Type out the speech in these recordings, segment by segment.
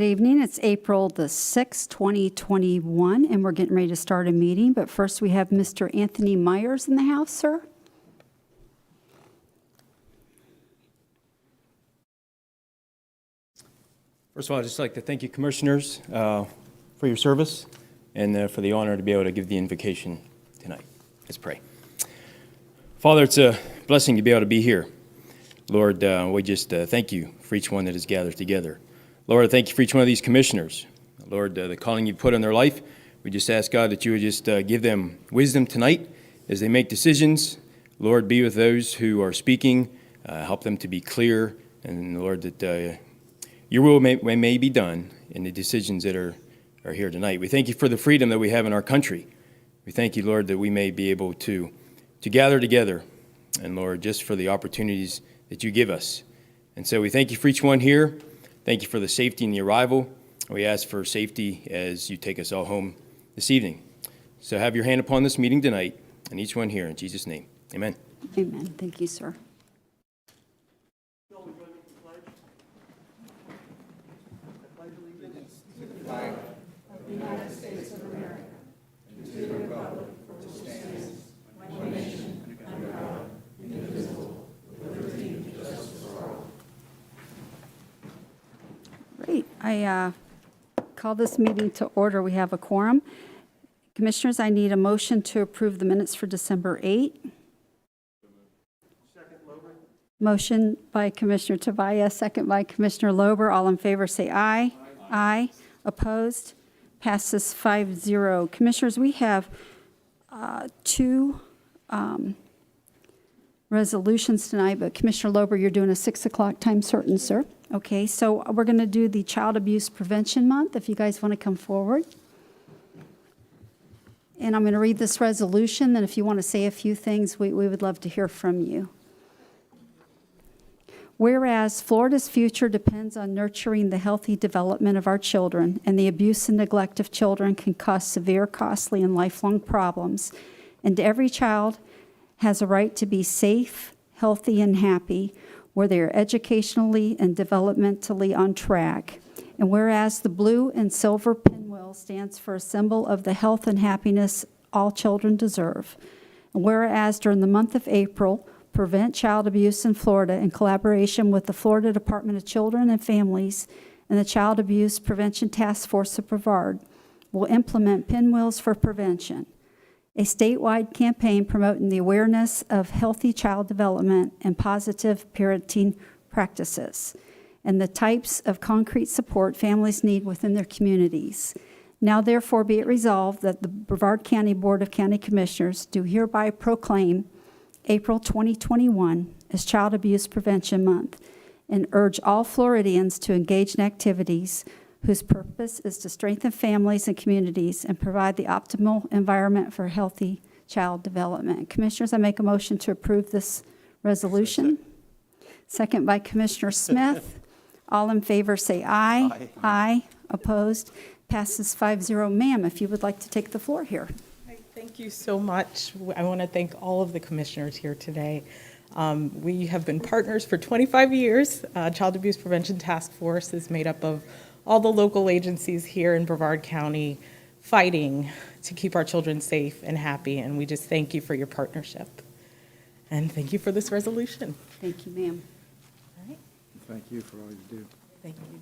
Good evening. It's April the 6th, 2021, and we're getting ready to start a meeting. But first, we have Mr. Anthony Myers in the house, sir. First of all, I'd just like to thank you, commissioners, for your service and for the honor to be able to give the invocation tonight. Let's pray. Father, it's a blessing to be able to be here. Lord, we just thank you for each one that is gathered together. Lord, I thank you for each one of these commissioners. Lord, the calling you put on their life, we just ask, God, that you would just give them wisdom tonight as they make decisions. Lord, be with those who are speaking. Help them to be clear. And, Lord, that your will may be done in the decisions that are here tonight. We thank you for the freedom that we have in our country. We thank you, Lord, that we may be able to gather together. And, Lord, just for the opportunities that you give us. And so we thank you for each one here. Thank you for the safety and the arrival. We ask for safety as you take us all home this evening. So have your hand upon this meeting tonight, and each one here in Jesus' name. Amen. Amen. Thank you, sir. Bill, would you like to make the pledge? I pledge allegiance to the flag of the United States of America and to the republic for which it stands, one nation, under God, indivisible, with liberty and justice for all. Great. I call this meeting to order. We have a quorum. Commissioners, I need a motion to approve the minutes for December 8. Second, Lober. Motion by Commissioner Tobias, second by Commissioner Lober. All in favor say aye. Aye. Opposed? Passes 5-0. Commissioners, we have two resolutions tonight, but Commissioner Lober, you're doing a 6 o'clock time certain, sir. Okay, so we're going to do the Child Abuse Prevention Month, if you guys want to come forward. And I'm going to read this resolution, and if you want to say a few things, we would love to hear from you. Whereas Florida's future depends on nurturing the healthy development of our children, and the abuse and neglect of children can cause severe, costly, and lifelong problems, and every child has a right to be safe, healthy, and happy, where they are educationally and developmentally on track. And whereas the blue and silver pinwheel stands for a symbol of the health and happiness all children deserve. And whereas during the month of April, Prevent Child Abuse in Florida, in collaboration with the Florida Department of Children and Families and the Child Abuse Prevention Task Force of Brevard, will implement Pinwheels for Prevention, a statewide campaign promoting the awareness of healthy child development and positive parenting practices, and the types of concrete support families need within their communities. Now, therefore, be it resolved that the Brevard County Board of County Commissioners do hereby proclaim April 2021 as Child Abuse Prevention Month and urge all Floridians to engage in activities whose purpose is to strengthen families and communities and provide the optimal environment for healthy child development. Commissioners, I make a motion to approve this resolution. Second by Commissioner Smith. All in favor say aye. Aye. Aye. Opposed? Passes 5-0. Ma'am, if you would like to take the floor here. Thank you so much. I want to thank all of the commissioners here today. We have been partners for 25 years. Child Abuse Prevention Task Force is made up of all the local agencies here in Brevard County fighting to keep our children safe and happy, and we just thank you for your partnership. And thank you for this resolution. Thank you, ma'am. All right. Thank you for all you do. Thank you.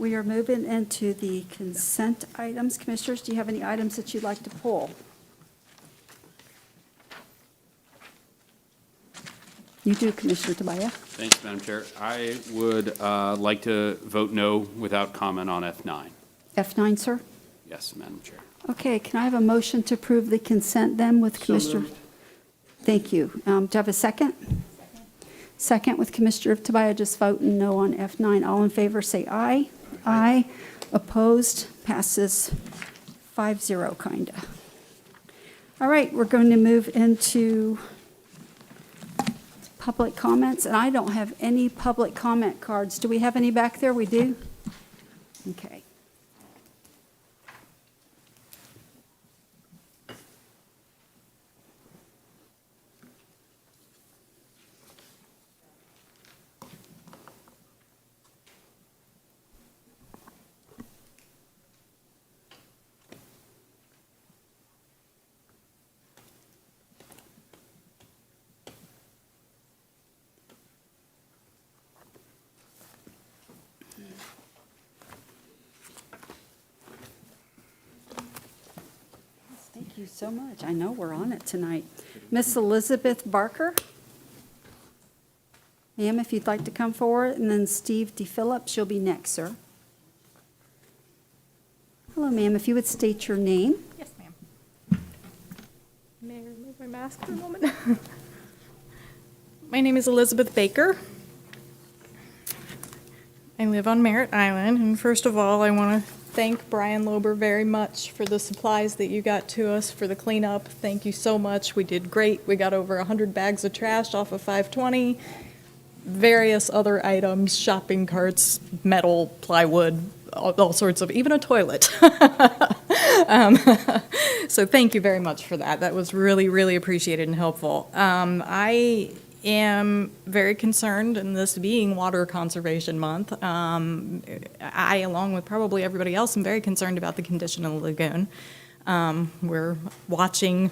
We are moving into the consent items. Commissioners, do you have any items that you'd like to pull? You do, Commissioner Tobias. Thanks, Madam Chair. I would like to vote no without comment on F9. F9, sir? Yes, Madam Chair. Okay, can I have a motion to approve the consent then with Commissioner? Thank you. Do I have a second? Second with Commissioner Tobias just voting no on F9. All in favor, say aye. Aye. Opposed? Passes 5-0, kinda. All right, we're going to move into public comments, and I don't have any public comment cards. Do we have any back there? We do? Okay. Thank you so much. I know we're on it tonight. Miss Elizabeth Barker. Ma'am, if you'd like to come forward, and then Steve DePhillips, you'll be next, sir. Hello, ma'am. If you would state your name. Yes, ma'am. May I remove my mask for a moment? My name is Elizabeth Baker. I live on Merritt Island, and first of all, I want to thank Brian Lober very much for the supplies that you got to us for the cleanup. Thank you so much. We did great. We got over 100 bags of trash off of 520, various other items, shopping carts, metal, plywood, all sorts of, even a toilet. So thank you very much for that. That was really, really appreciated and helpful. I am very concerned, and this being Water Conservation Month, I, along with probably everybody else, am very concerned about the condition of the lagoon. We're watching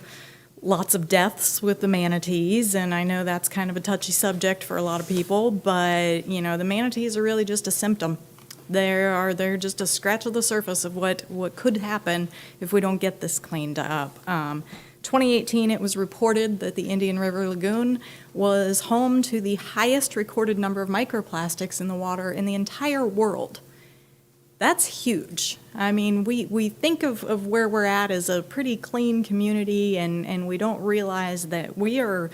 lots of deaths with the manatees, and I know that's kind of a touchy subject for a lot of people, but, you know, the manatees are really just a symptom. They're just a scratch of the surface of what could happen if we don't get this cleaned up. 2018, it was reported that the Indian River Lagoon was home to the highest recorded number of microplastics in the water in the entire world. That's huge. I mean, we think of where we're at as a pretty clean community, and we don't realize that we are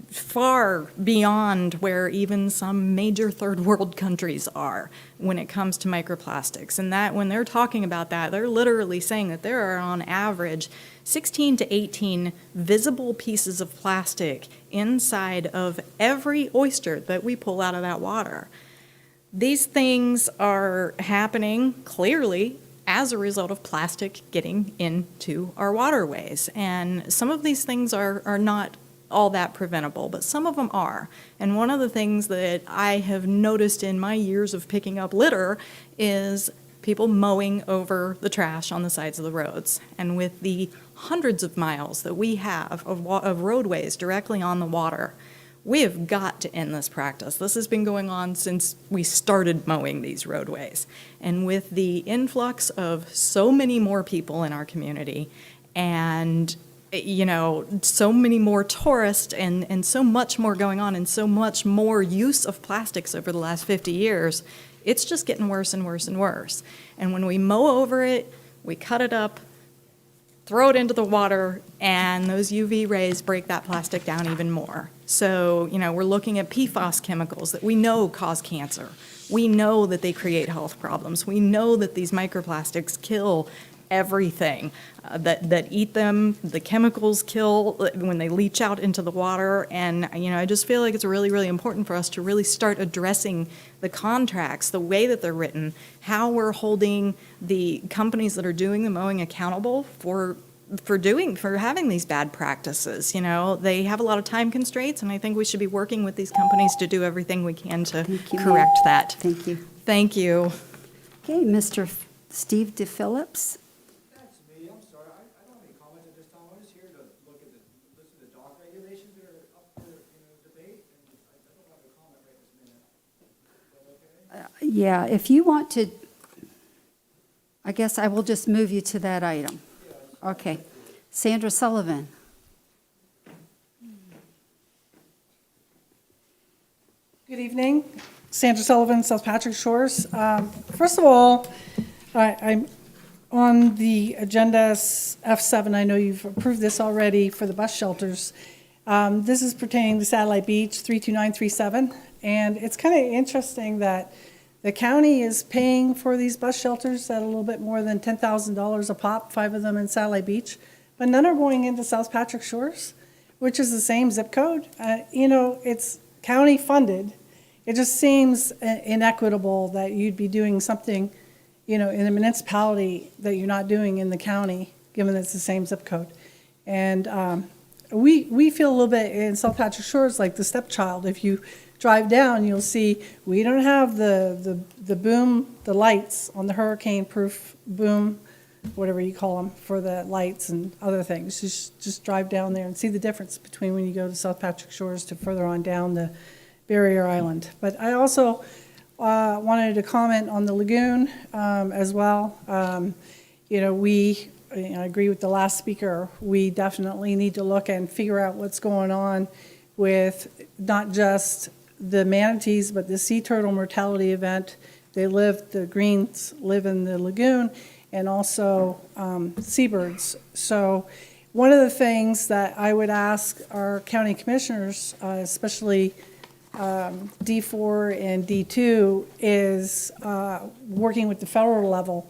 far beyond where even some major third world countries are when it comes to microplastics. And that when they're talking about that, they're literally saying that there are on average 16 to 18 visible pieces of plastic inside of every oyster that we pull out of that water. These things are happening clearly as a result of plastic getting into our waterways. And some of these things are not all that preventable, but some of them are. And one of the things that I have noticed in my years of picking up litter is people mowing over the trash on the sides of the roads. And with the hundreds of miles that we have of roadways directly on the water, we have got to end this practice. This has been going on since we started mowing these roadways. And with the influx of so many more people in our community and, you know, so many more tourists and so much more going on and so much more use of plastics over the last 50 years, it's just getting worse and worse and worse. And when we mow over it, we cut it up, throw it into the water, and those UV rays break that plastic down even more. So, you know, we're looking at PFAS chemicals that we know cause cancer. We know that they create health problems. We know that these microplastics kill everything that eat them. The chemicals kill when they leach out into the water. And, you know, I just feel like it's really, really important for us to really start addressing the contracts, the way that they're written, how we're holding the companies that are doing the mowing accountable for having these bad practices. You know, they have a lot of time constraints, and I think we should be working with these companies to do everything we can to correct that. Thank you. Thank you. Okay, Mr. Steve DePhillips. That's me, I'm sorry, I don't have any comments at this time, I'm just here to listen to the dock regulations that are up for, debate, and I don't have a comment right this minute. Is that okay? Yeah, if you want to guess I will just move you to that item. Okay. Sandra Sullivan. Good evening. Sandra Sullivan, South Patrick Shores. First of all, I'm on the agenda F7. I know you've approved this already for the bus shelters. This is pertaining to Satellite Beach 32937. And it's kind of interesting that the county is paying for these bus shelters at a little bit more than $10,000 a pop, 5 of them in Satellite Beach, but none are going into South Patrick Shores, which is the same zip code. It's county funded. It just seems inequitable that you'd be doing something, in a municipality that you're not doing in the county, given that it's the same zip code. And we feel a little bit in South Patrick Shores like the stepchild. If you drive down, you'll see we don't have the boom, the lights on the hurricane-proof boom, whatever you call them, for the lights and other things. Just drive down there and see the difference between when you go to South Patrick Shores to further on down the Barrier Island. But I also wanted to comment on the lagoon as well. I agree with the last speaker. We definitely need to look and figure out what's going on with not just the manatees, but the sea turtle mortality event. The greens live in the lagoon, and also seabirds. So one of the things that I would ask our county commissioners, especially D4 and D2, is working with the federal level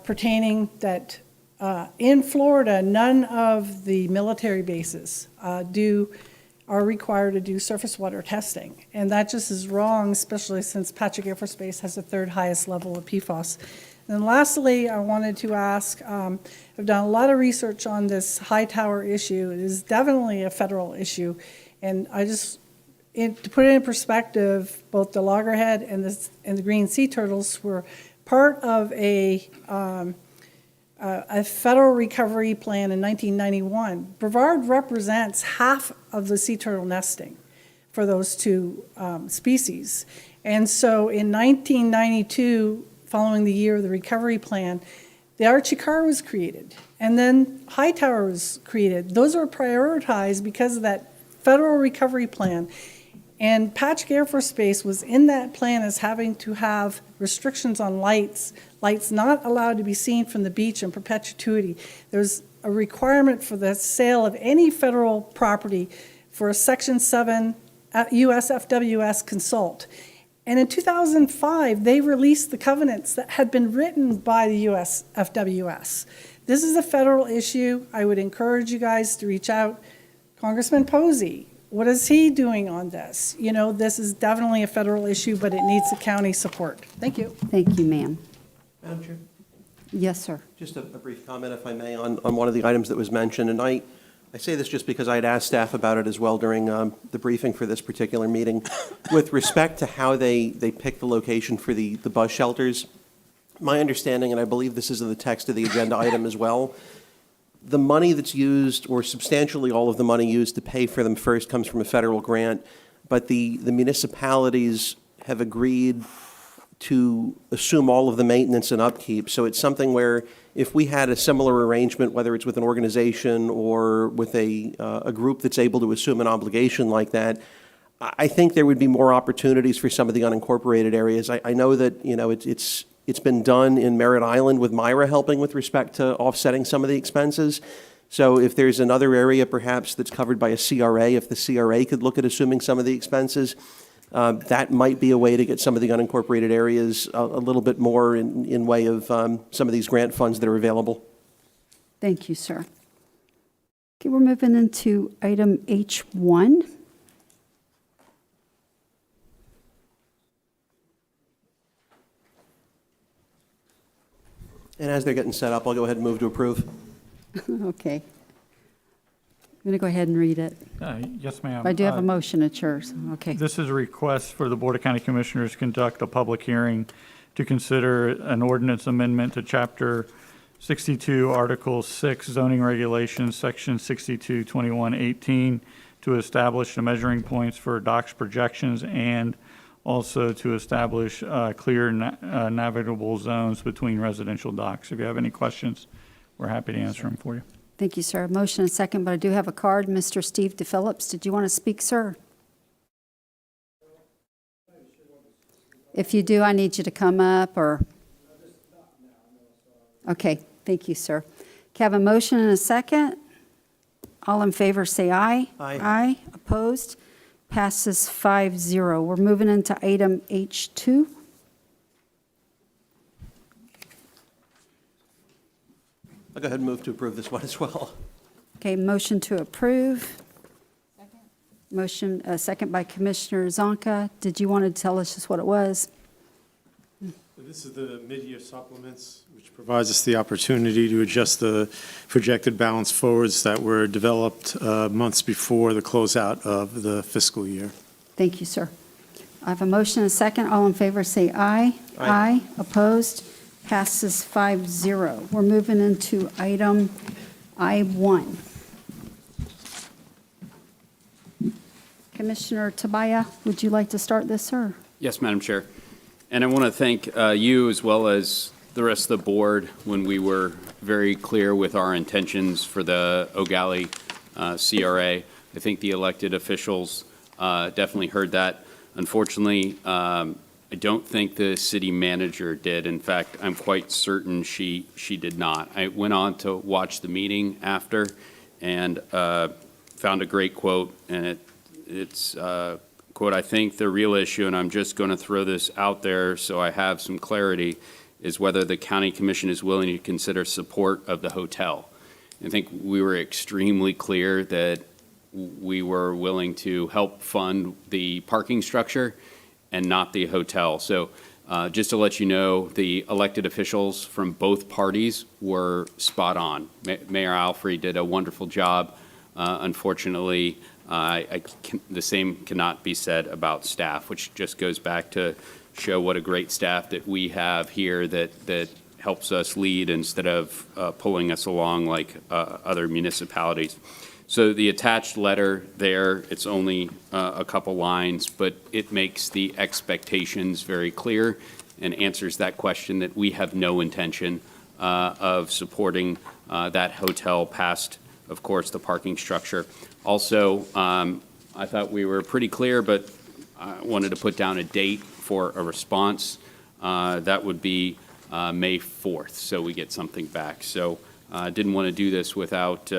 pertaining that in Florida, none of the military bases are required to do surface water testing. And that just is wrong, especially since Patrick Air Force Base has the 3rd highest level of PFAS. And lastly, I wanted to ask, I've done a lot of research on this high tower issue. It is definitely a federal issue. And to put it in perspective, both the loggerhead and the green sea turtles were part of a federal recovery plan in 1991. Brevard represents half of the sea turtle nesting for those two species. And so in 1992, following the year of the recovery plan, the Archie Carr was created. And then Hightower was created. Those were prioritized because of that federal recovery plan. And Patrick Air Force Base was in that plan as having to have restrictions on lights not allowed to be seen from the beach in perpetuity. There's a requirement for the sale of any federal property for a Section 7 US FWS consult. And in 2005, they released the covenants that had been written by the US FWS. This is a federal issue. I would encourage you guys to reach out. Congressman Posey, what is he doing on this? This is definitely a federal issue, but it needs the county support. Thank you. Thank you, ma'am. Madam Chair, Yes, sir. just a brief comment, if I may, on one of the items that was mentioned. And I say this just because I'd asked staff about it as well during the briefing for this particular meeting. With respect to how they pick the location for the bus shelters, my understanding, and I believe this is in the text of the agenda item as well, the money that's used, or substantially all of the money used to pay for them first, comes from a federal grant, but the municipalities have agreed to assume all of the maintenance and upkeep. So it's something where if we had a similar arrangement, whether it's with an organization or with a group that's able to assume an obligation like that, I think there would be more opportunities for some of the unincorporated areas. I know that it's been done in Merritt Island with Myra helping with respect to offsetting some of the expenses. So if there's another area perhaps that's covered by a CRA, if the CRA could look at assuming some of the expenses, that might be a way to get some of the unincorporated areas a little bit more in way of some of these grant funds that are available. Thank you, sir. Okay, we're moving into item H1. And as they're getting set up, I'll go ahead and move to approve. Okay. I'm going to go ahead and read it. Yes, ma'am. I do have a motion, it's yours. Okay. This is a request for the Board of County Commissioners to conduct a public hearing to consider an ordinance amendment to Chapter 62, Article 6, zoning regulations, Section 622118, to establish the measuring points for docks projections and Also to establish clear navigable zones between residential docks. If you have any questions, we're happy to answer them for you. Thank you, sir. Motion and second, but I do have a card. Mr. Steve DePhillips, did you want to speak, sir? If you do, I need you to come up or... Okay, thank you, sir. Can I have a motion and a second? All in favor, say aye. Aye. Aye. Opposed? Passes 5-0. We're moving into item H2. I'll go ahead and move to approve this one as well. Okay, motion to approve. Second. Motion, second by Commissioner Zonka. Did you want to tell us just what it was? This is the mid-year supplements, which provides us the opportunity to adjust the projected balance forwards that were developed months before the closeout of the fiscal year. Thank you, sir. I have a motion and a second. All in favor, say aye. Aye. Opposed? Passes 5-0. We're moving into item I1. Commissioner Tabaya, would you like to start this, sir? Yes, Madam Chair. And I want to thank you as well as the rest of the board when we were very clear with our intentions for the O'Galley CRA. I think the elected officials definitely heard that. Unfortunately, I don't think the city manager did. In fact, I'm quite certain she did not. I went on to watch the meeting after and found a great quote, and it's quote, "I think the real issue, and I'm just going to throw this out there so I have some clarity, is whether the county commission is willing to consider support of the hotel." I think we were extremely clear that we were willing to help fund the parking structure and not the hotel. So just to let you know, the elected officials from both parties were spot on. Mayor Alfrey did a wonderful job. Unfortunately, the same cannot be said about staff, which just goes back to show what a great staff that we have here that helps us lead instead of pulling us along like other municipalities. So the attached letter there, it's only a couple lines, but it makes the expectations very clear and answers that question that we have no intention of supporting that hotel past, of course, the parking structure. Also, I thought we were pretty clear, but I wanted to put down a date for a response. That would be May 4th, so we get something back. So I didn't want to do this without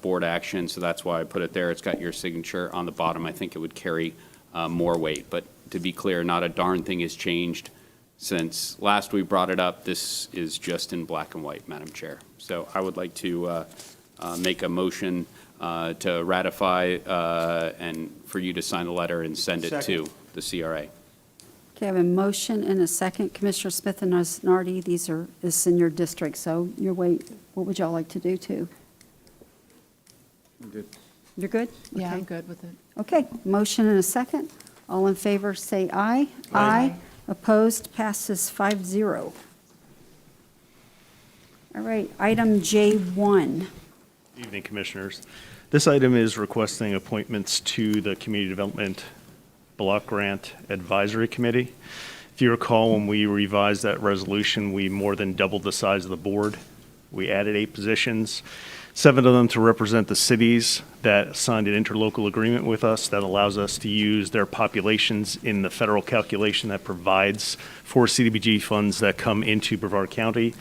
board action, so that's why I put it there. It's got your signature on the bottom. I think it would carry more weight. But to be clear, not a darn thing has changed since last we brought it up. This is just in black and white, Madam Chair. So I would like to make a motion to ratify and for you to sign the letter and send it to the CRA. Okay, I have a motion and a second. Commissioner Smith and Nardi, this is in your district, so what would y'all like to do too? I'm good. You're good? Yeah, Okay. I'm good with it. Okay, motion and a second. All in favor, say aye. Aye. Opposed, passes 5-0. All right, item J1. Evening, Commissioners. This item is requesting appointments to the Community Development Block Grant Advisory Committee. If you recall, when we revised that resolution, we more than doubled the size of the board. We added 8 positions, 7 of them to represent the cities that signed an interlocal agreement with us that allows us to use their populations in the federal calculation that provides for CDBG funds that come into Brevard County,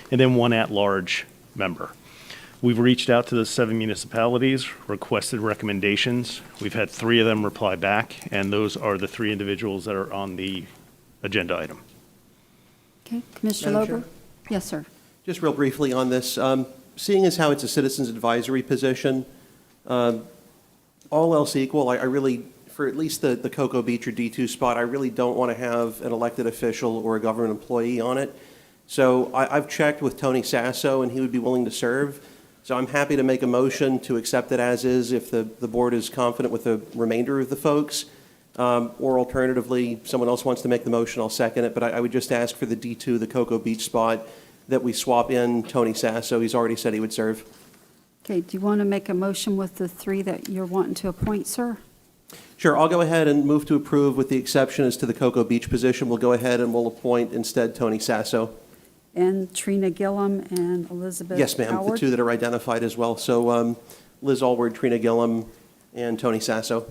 and then 1 at-large member. We've reached out to the 7 municipalities, requested recommendations. We've had 3 of them reply back, and those are the 3 individuals that are on the agenda item. Okay, Commissioner Madam Lober? Yes, sir. Just real briefly on this, seeing as how it's a citizens advisory position, all else equal, I really, for at least the Cocoa Beach or D2 spot, I really don't want to have an elected official or a government employee on it. So I've checked with Tony Sasso, and he would be willing to serve. So I'm happy to make a motion to accept it as is if the board is confident with the remainder of the folks. Or alternatively, someone else wants to make the motion, I'll second it. But I would just ask for the D2, the Cocoa Beach spot, that we swap in Tony Sasso. He's already said he would serve. Okay, do you want to make a motion with the 3 that you're wanting to appoint, sir? Sure, I'll go ahead and move to approve with the exception as to the Cocoa Beach position. We'll go ahead and we'll appoint instead Tony Sasso. And Trina Gillum and Elizabeth Yes, ma'am, the Howard. two that are identified as well. So Liz Allward, Trina Gillum, and Tony Sasso.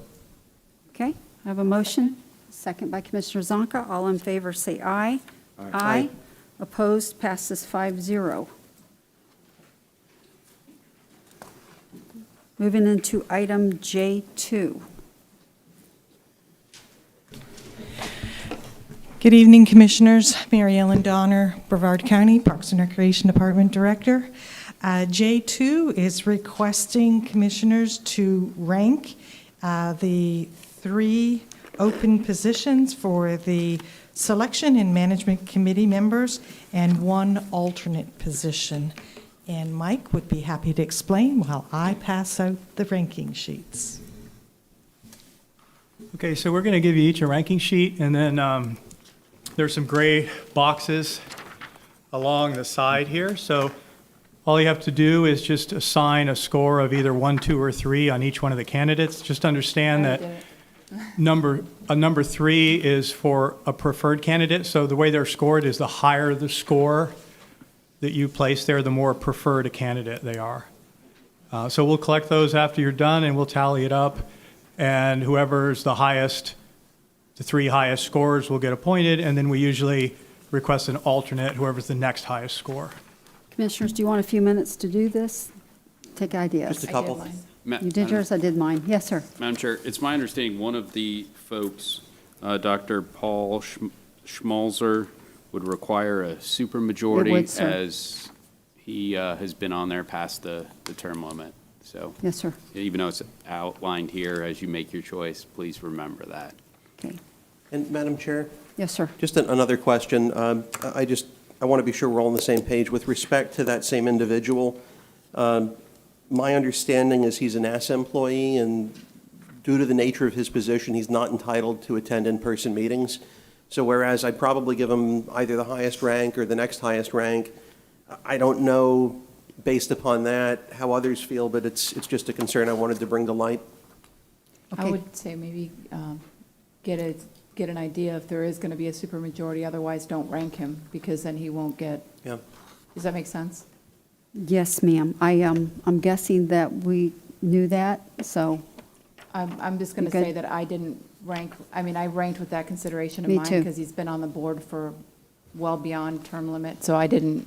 Okay, I have a motion, second by Commissioner Zonka. All in favor, say aye. Aye. Opposed, passes 5-0. Moving into item J2. Good evening, Commissioners. Mary Ellen Donner, Brevard County Parks and Recreation Department Director. J2 is requesting Commissioners to rank the 3 open positions for the Selection and Management Committee members and 1 alternate position. And Mike would be happy to explain while I pass out the ranking sheets. Okay, so we're going to give you each a ranking sheet, and then there's some gray boxes along the side here. So all you have to do is just assign a score of either 1, 2, or 3 on each one of the candidates. Just understand that number 3 is for a preferred candidate. So the way they're scored is the higher the score that you place there, the more preferred a candidate they are. So we'll collect those after you're done, and we'll tally it up. And whoever's the highest, the 3 highest scores will get appointed, and then we usually request an alternate, whoever's the next highest score. Commissioners, do you want a few minutes to do this? Take ideas. Just a couple. You did yours, I did mine. Yes, sir. Madam Chair, it's my understanding one of the folks, Dr. Paul Schmalzer, would require a It supermajority would, sir. as he has been on there past the term limit. So Yes, sir. even though it's outlined here as you make your choice, please remember that. Okay. And Madam Chair? Yes, sir. Just another question. I want to be sure we're all on the same page. With respect to that same individual, my understanding is he's an ASSA employee, and due to the nature of his position, he's not entitled to attend in-person meetings. So whereas I'd probably give him either the highest rank or the next highest rank, I don't know, based upon that, how others feel, but it's just a concern I wanted to bring to light. Okay. I would say maybe get an idea if there is going to be a supermajority, otherwise don't rank him, because then he won't get, Yeah. does that make sense? Yes, ma'am. I'm guessing that we knew that, so, I'm just going to You good? say that I didn't rank, I mean, I ranked with that consideration in Me mind, too. because he's been on the board for well beyond term limit, so I didn't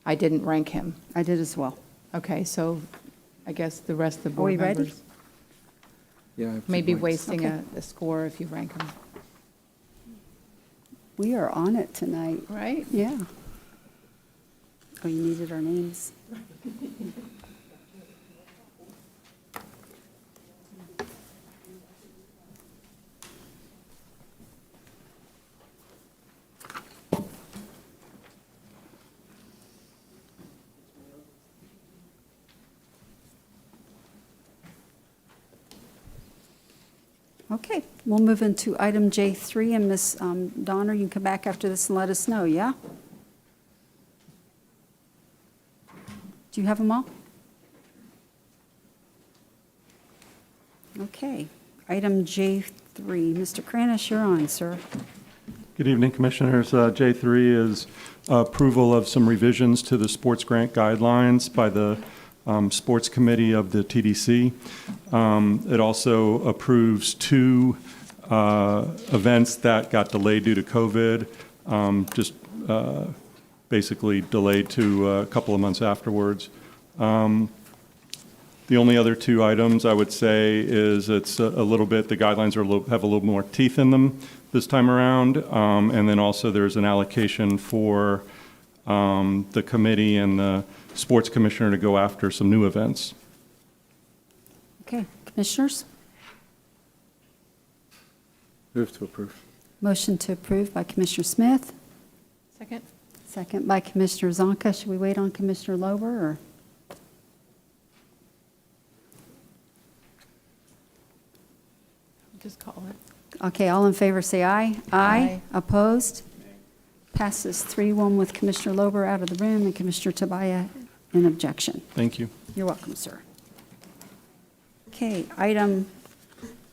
rank him. I did as well. Okay, so I guess the rest of the Are board we ready? members may be wasting Okay. a score if you rank him, We are on it tonight. right? Yeah. Oh, you needed our names. Okay, we'll move into item J3, and Ms. Donner, you can come back after this and let us know, yeah? Do you have them all? Okay, item J3. Mr. Kranish, you're on, sir. Good evening, Commissioners. J3 is approval of some revisions to the sports grant guidelines by the Sports Committee of the TDC. It also approves 2 events that got delayed due to COVID, basically delayed to a couple of months afterwards. The only other 2 items I would say is it's a little bit, the guidelines have a little more teeth in them this time around. And then also there's an allocation for the committee and the sports commissioner to go after some new events. Okay, commissioners? Move to approve. Motion to approve by Commissioner Smith, Second? second by Commissioner Zonka. Should we wait on Commissioner Lober, or? Just call it. Okay, all in favor, say aye. Aye. Opposed? Passes 3-1 with Commissioner Lober out of the room and Commissioner Tobias in objection. Thank you. You're welcome, sir. Okay, item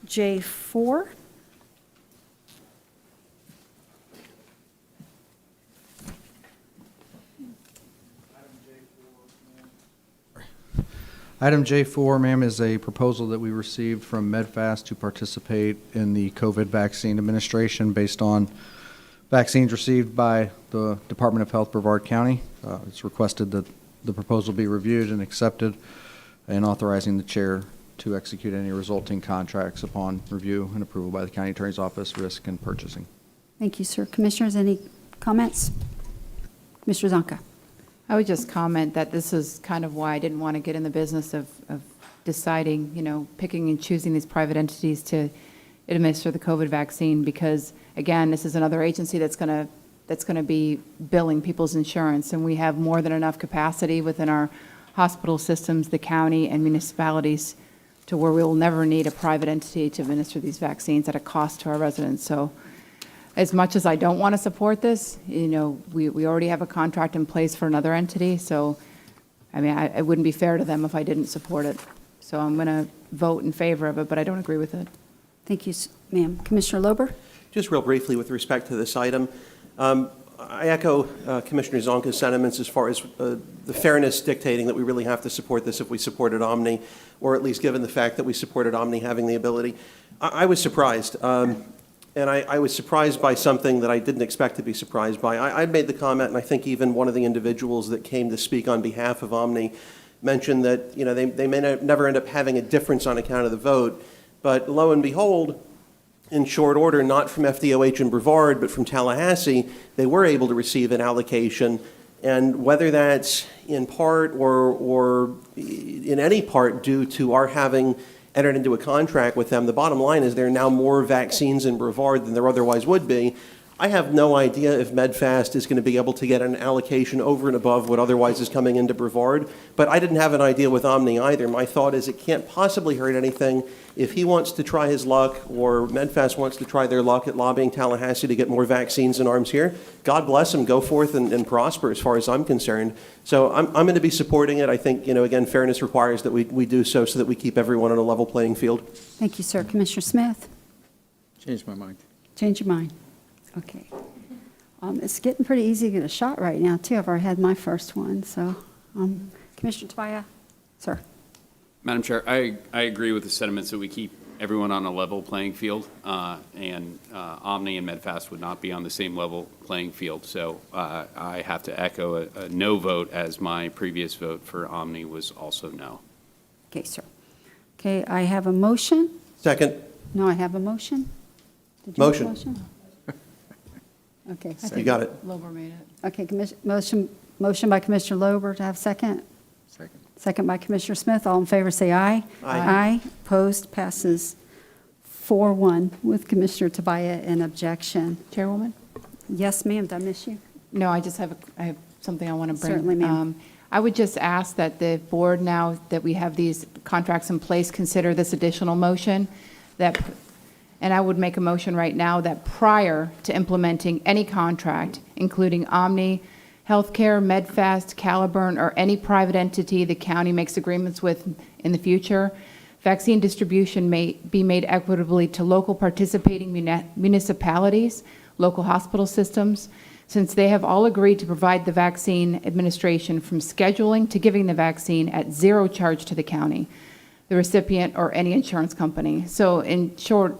J4. Item J4, ma'am, is a proposal that we received from MedFast to participate in the COVID vaccine administration based on vaccines received by the Department of Health, Brevard County. It's requested that the proposal be reviewed and accepted, and authorizing the chair to execute any resulting contracts upon review and approval by the County Attorney's Office, Risk and Purchasing. Thank you, sir. Commissioners, any comments? Commissioner Zonka. I would just comment that this is kind of why I didn't want to get in the business of deciding, picking and choosing these private entities to administer the COVID vaccine, because, again, this is another agency that's going to be billing people's insurance, and we have more than enough capacity within our hospital systems, the county, and municipalities to where we will never need a private entity to administer these vaccines at a cost to our residents. So as much as I don't want to support this, we already have a contract in place for another entity, so, it wouldn't be fair to them if I didn't support it. So I'm going to vote in favor of it, but I don't agree with it. Thank you, ma'am. Commissioner Lober? Just real briefly with respect to this item, I echo Commissioner Zonka's sentiments as far as the fairness dictating that we really have to support this if we supported Omni, or at least given the fact that we supported Omni having the ability. I was surprised, and I was surprised by something that I didn't expect to be surprised by. I'd made the comment, and I think even one of the individuals that came to speak on behalf of Omni mentioned that they may never end up having a difference on account of the vote, but lo and behold, in short order, not from FDOH and Brevard, but from Tallahassee, they were able to receive an allocation. And whether that's in part or in any part due to our having entered into a contract with them, the bottom line is there are now more vaccines in Brevard than there otherwise would be. I have no idea if MedFast is going to be able to get an allocation over and above what otherwise is coming into Brevard, but I didn't have an idea with Omni either. My thought is it can't possibly hurt anything if he wants to try his luck, or MedFast wants to try their luck at lobbying Tallahassee to get more vaccines and arms here. God bless him, go forth and prosper as far as I'm concerned. So I'm going to be supporting it. I think, again, fairness requires that we do so that we keep everyone on a level playing field. Thank you, sir. Commissioner Smith? Change my mind. Change your mind. Okay. It's getting pretty easy to get a shot right now, too. I've already had my first one. So, Commissioner Tobias? Sir. Madam Chair, I agree with the sentiments that we keep everyone on a level playing field, and Omni and MedFast would not be on the same level playing field. So I have to echo a no vote, as my previous vote for Omni was also no. Okay, sir. Okay, I have a motion. Second. No, I have a motion. Did you have a Motion. motion? Okay. You got it. Lober made it. Okay, motion by Commissioner Lober to have second. Second. Second by Commissioner Smith. All in favor, say aye. Aye. Aye. Opposed, passes 4-1 with Commissioner Tobias in objection. Chairwoman? Yes, ma'am, did I miss you? No, I have something I want to bring. Certainly, ma'am. I would just ask that the board, now that we have these contracts in place, consider this additional motion, and I would make a motion right now that prior to implementing any contract, including Omni, Healthcare, MedFast, Caliburn, or any private entity the county makes agreements with in the future, vaccine distribution may be made equitably to local participating municipalities, local hospital systems, since they have all agreed to provide the vaccine administration from scheduling to giving the vaccine at zero charge to the county, the recipient, or any insurance company. So in shortened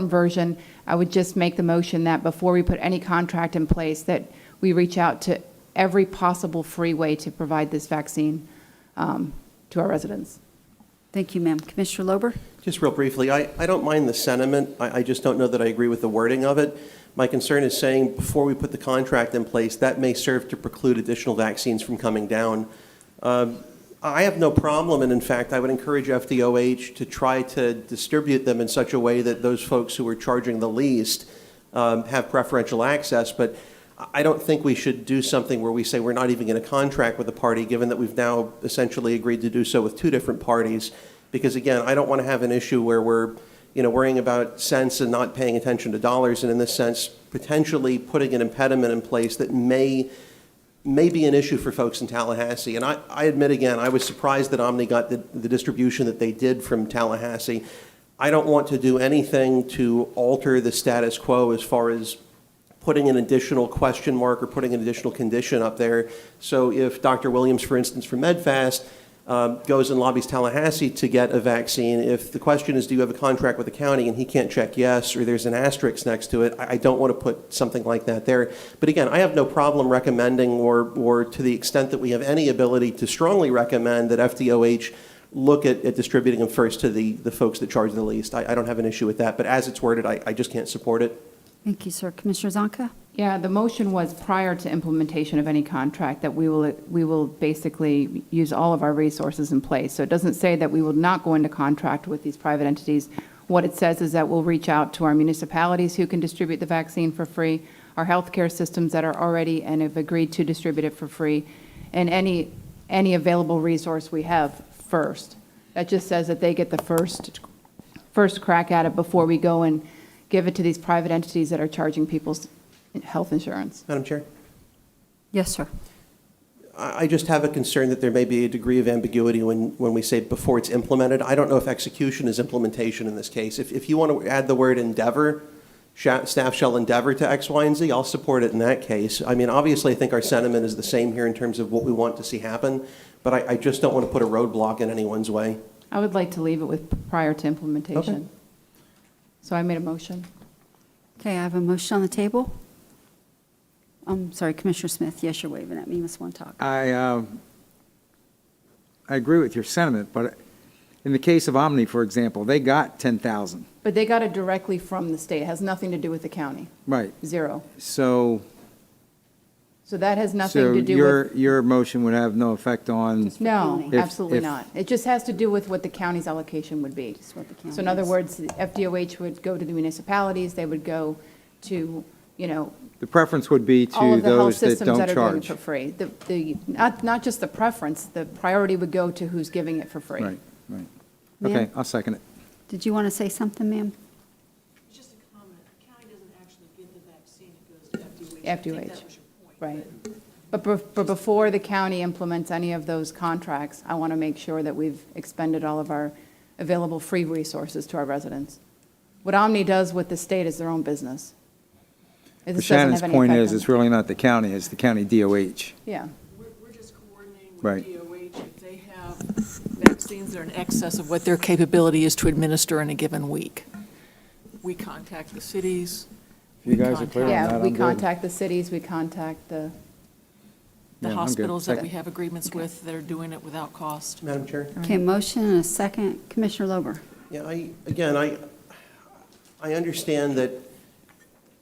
version, I would just make the motion that before we put any contract in place, that we reach out to every possible free way to provide this vaccine to our residents. Thank you, ma'am. Commissioner Lober? Just real briefly, I don't mind the sentiment. I just don't know that I agree with the wording of it. My concern is saying before we put the contract in place, that may serve to preclude additional vaccines from coming down. I have no problem, and in fact, I would encourage FDOH to try to distribute them in such a way that those folks who are charging the least have preferential access. But I don't think we should do something where we say we're not even going to contract with a party, given that we've now essentially agreed to do so with two different parties. Because again, I don't want to have an issue where we're worrying about cents and not paying attention to dollars, and in this sense, potentially putting an impediment in place that may be an issue for folks in Tallahassee. And I admit again, I was surprised that Omni got the distribution that they did from Tallahassee. I don't want to do anything to alter the status quo as far as putting an additional question mark or putting an additional condition up there. So if Dr. Williams, for instance, from MedFast, goes and lobbies Tallahassee to get a vaccine, if the question is, do you have a contract with the county, and he can't check yes, or there's an asterisk next to it, I don't want to put something like that there. But again, I have no problem recommending, or to the extent that we have any ability to strongly recommend, that FDOH look at distributing them first to the folks that charge the least. I don't have an issue with that, but as it's worded, I just can't support it. Thank you, sir. Commissioner Zonka? Yeah, the motion was prior to implementation of any contract that we will basically use all of our resources in place. So it doesn't say that we will not go into contract with these private entities. What it says is that we'll reach out to our municipalities who can distribute the vaccine for free, our healthcare systems that are already and have agreed to distribute it for free, and any available resource we have first. That just says that they get the first crack at it before we go and give it to these private entities that are charging people's health insurance. Madam Chair? Yes, sir. I just have a concern that there may be a degree of ambiguity when we say before it's implemented. I don't know if execution is implementation in this case. If you want to add the word endeavor, staff shall endeavor to X, Y, and Z, I'll support it in that case. I mean, obviously, I think our sentiment is the same here in terms of what we want to see happen, but I just don't want to put a roadblock in anyone's way. I would like to leave it with prior to implementation. Okay. So I made a motion. Okay, I have a motion on the table. I'm sorry, Commissioner Smith. Yes, you're waving at me. You must want to talk. I agree with your sentiment, but in the case of Omni, for example, they got 10,000. But they got it directly from the state. It has nothing to do with the county. Right. Zero. So So that has nothing to do with. your motion would have no effect on, No, If- absolutely if- not. It just has to do with what the county's allocation would be. What the county So in other is. words, the FDOH would go to the municipalities, they would go to, the preference would be all to of the health those that systems don't that are doing it charge. for free. Not just the preference, the priority would go to who's giving it for free. Right, right. Ma'am? Okay, I'll second it. Did you want to say something, ma'am? Just a comment, the county doesn't actually give the vaccine, it goes to FDOH. I think FDOH, that was your point. right. But before the county implements any of those contracts, I want to make sure that we've expended all of our available free resources to our residents. What Omni does with the state is their own business. It But just doesn't Shannon's have any point effect is, on- it's really not the county, it's the county DOH. Yeah. We're just coordinating Right. with DOH. If they have vaccines that are in excess of what their capability is to administer in a given week, we contact the cities. If you guys are clear on that, Yeah, I'm we good. contact the cities, we contact the, The Yeah, I'm good. hospitals that we Second. have agreements with that are doing it without cost. Madam Chair? Okay, motion and a second. Commissioner Lober? Yeah, I understand that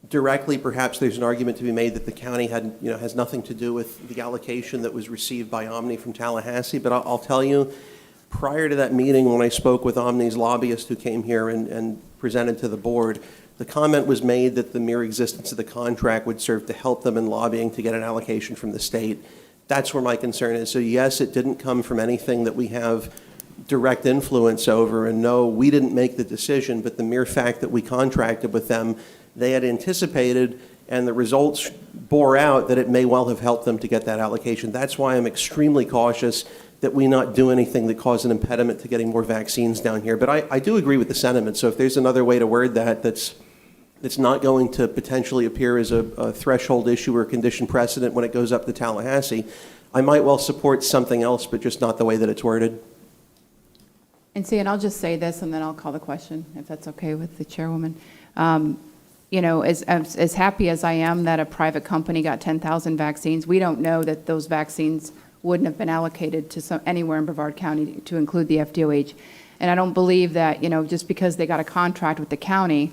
directly, perhaps there's an argument to be made that the county has nothing to do with the allocation that was received by Omni from Tallahassee, but I'll tell you, prior to that meeting, when I spoke with Omni's lobbyist who came here and presented to the board, the comment was made that the mere existence of the contract would serve to help them in lobbying to get an allocation from the state. That's where my concern is. So yes, it didn't come from anything that we have direct influence over, and no, we didn't make the decision, but the mere fact that we contracted with them, they had anticipated, and the results bore out that it may well have helped them to get that allocation. That's why I'm extremely cautious that we not do anything that cause an impediment to getting more vaccines down here. But I do agree with the sentiment, so if there's another way to word that's not going to potentially appear as a threshold issue or condition precedent when it goes up to Tallahassee, I might well support something else, but just not the way that it's worded. and I'll just say this, and then I'll call the question, if that's okay with the chairwoman. As happy as I am that a private company got 10,000 vaccines, we don't know that those vaccines wouldn't have been allocated to anywhere in Brevard County to include the FDOH. And I don't believe that, just because they got a contract with the county,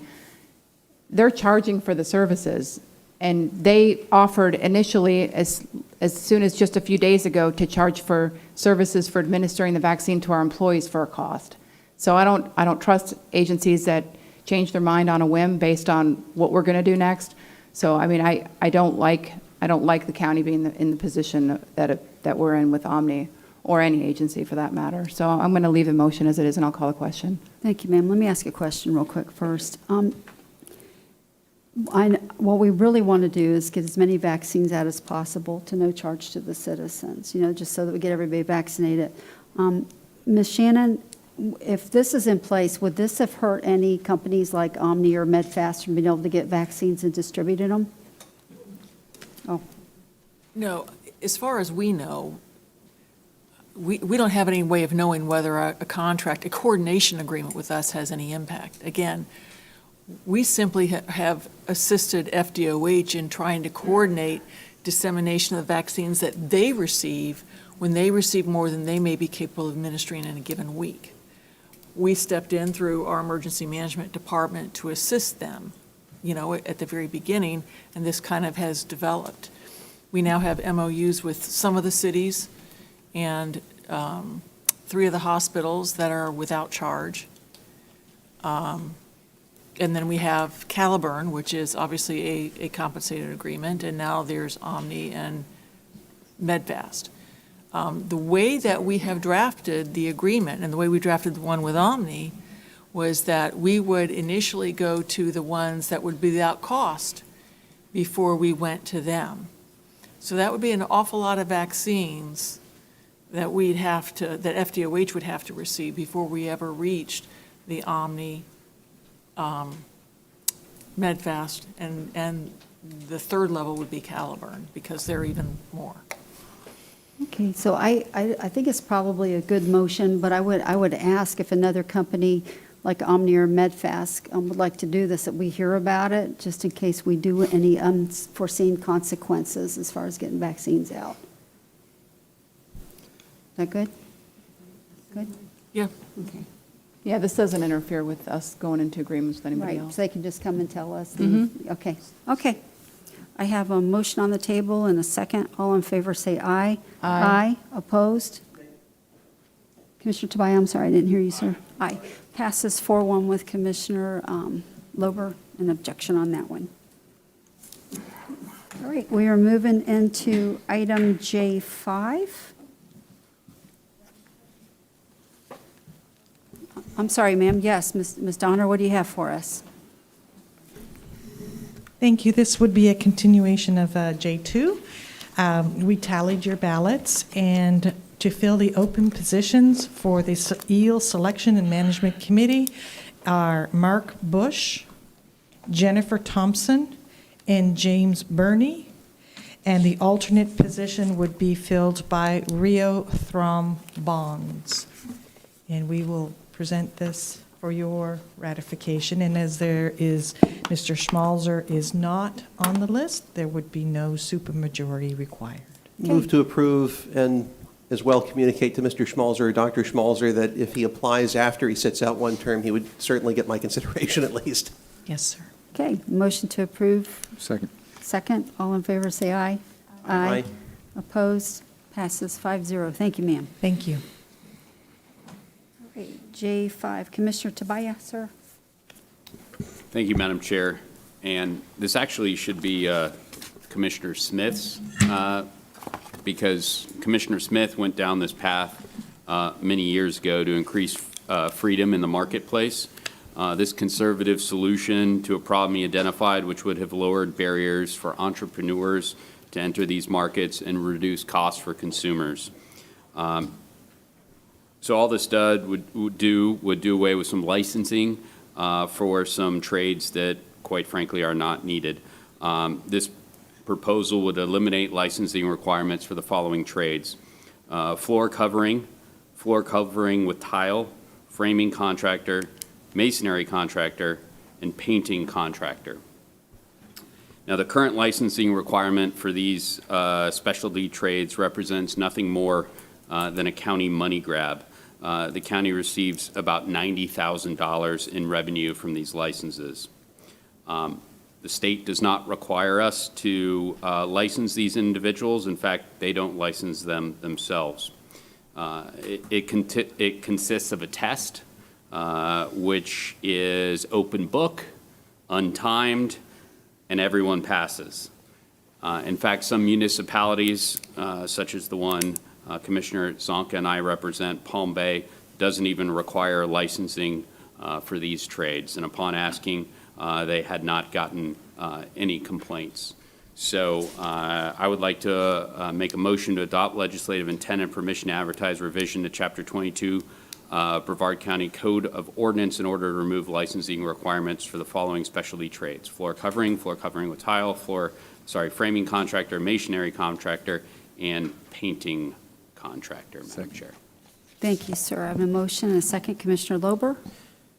they're charging for the services. And they offered initially, as soon as just a few days ago, to charge for services for administering the vaccine to our employees for a cost. So I don't trust agencies that change their mind on a whim based on what we're going to do next. So I mean, I don't like the county being in the position that we're in with Omni, or any agency for that matter. So I'm going to leave the motion as it is, and I'll call the question. Thank you, ma'am. Let me ask you a question real quick first. What we really want to do is get as many vaccines out as possible to no charge to the citizens, just so that we get everybody vaccinated. Ms. Shannon, if this is in place, would this have hurt any companies like Omni or Medfast from being able to get vaccines and distributing them? Oh, No, as far as we know, we don't have any way of knowing whether a contract, a coordination agreement with us has any impact. Again, we simply have assisted FDOH in trying to coordinate dissemination of the vaccines that they receive when they receive more than they may be capable of administering in a given week. We stepped in through our emergency management department to assist them, at the very beginning, and this kind of has developed. We now have MOUs with some of the cities and 3 of the hospitals that are without charge. And then we have Caliburn, which is obviously a compensated agreement, and now there's Omni and Medfast. The way that we have drafted the agreement and the way we drafted the one with Omni was that we would initially go to the ones that would be without cost before we went to them. So that would be an awful lot of vaccines that that FDOH would have to receive before we ever reached the Omni, Medfast, and the third level would be Caliburn, because they're even more. okay, so I think it's probably a good motion, but I would ask if another company like Omni or Medfast would like to do this, that we hear about it, just in case we do any unforeseen consequences as far as getting vaccines out. Is that good? Good? Yeah. Okay. Yeah, this doesn't interfere with us going into agreements with anybody Right, else. so they can just come and tell us. Okay, okay. I have a motion on the table and a second. All in favor, say aye. Aye. Opposed? Commissioner Tobias, I'm sorry, I didn't hear you, sir. Aye. Passes 4-1 with Commissioner Lober, an objection on that one. All right, we are moving into item J5. I'm sorry, ma'am. Yes, Ms. Donner, what do you have for us? Thank you. This would be a continuation of J2. We tallied your ballots, and to fill the open positions for the EEL Selection and Management Committee are Mark Bush, Jennifer Thompson, and James Burney. And the alternate position would be filled by Rio Throm Bonds. And we will present this for your ratification. And as there is, Mr. Schmalzer is not on the list, there would be no supermajority required. Move to approve and as well communicate to Mr. Schmalzer, Dr. Schmalzer, that if he applies after he sits out one term, he would certainly get my consideration at least. Yes, sir. Okay, motion to approve. Second. Second, all in favor, say aye. Aye. Opposed? Passes 5-0. Thank you, ma'am. Thank you. All right, J5, Commissioner Tobias, sir. Thank you, Madam Chair. And this actually should be Commissioner Smith's, because Commissioner Smith went down this path many years ago to increase freedom in the marketplace. This conservative solution to a problem he identified, which would have lowered barriers for entrepreneurs to enter these markets and reduce costs for consumers. So all this would do away with some licensing for some trades that, quite frankly, are not needed. This proposal would eliminate licensing requirements for the following trades: floor covering with tile, framing contractor, masonry contractor, and painting contractor. Now, the current licensing requirement for these specialty trades represents nothing more than a county money grab. The county receives about $90,000 in revenue from these licenses. The state does not require us to license these individuals. In fact, they don't license them themselves. It consists of a test, which is open book, untimed, and everyone passes. In fact, some municipalities, such as the one Commissioner Zonka and I represent, Palm Bay, doesn't even require licensing for these trades. And upon asking, they had not gotten any complaints. So I would like to make a motion to adopt legislative intent and permission to advertise revision to Chapter 22 Brevard County Code of Ordinance in order to remove licensing requirements for the following specialty trades: floor covering with tile, framing contractor, masonry contractor, and painting contractor, Madam Chair. Thank you, sir. I have a motion and a second. Commissioner Lober?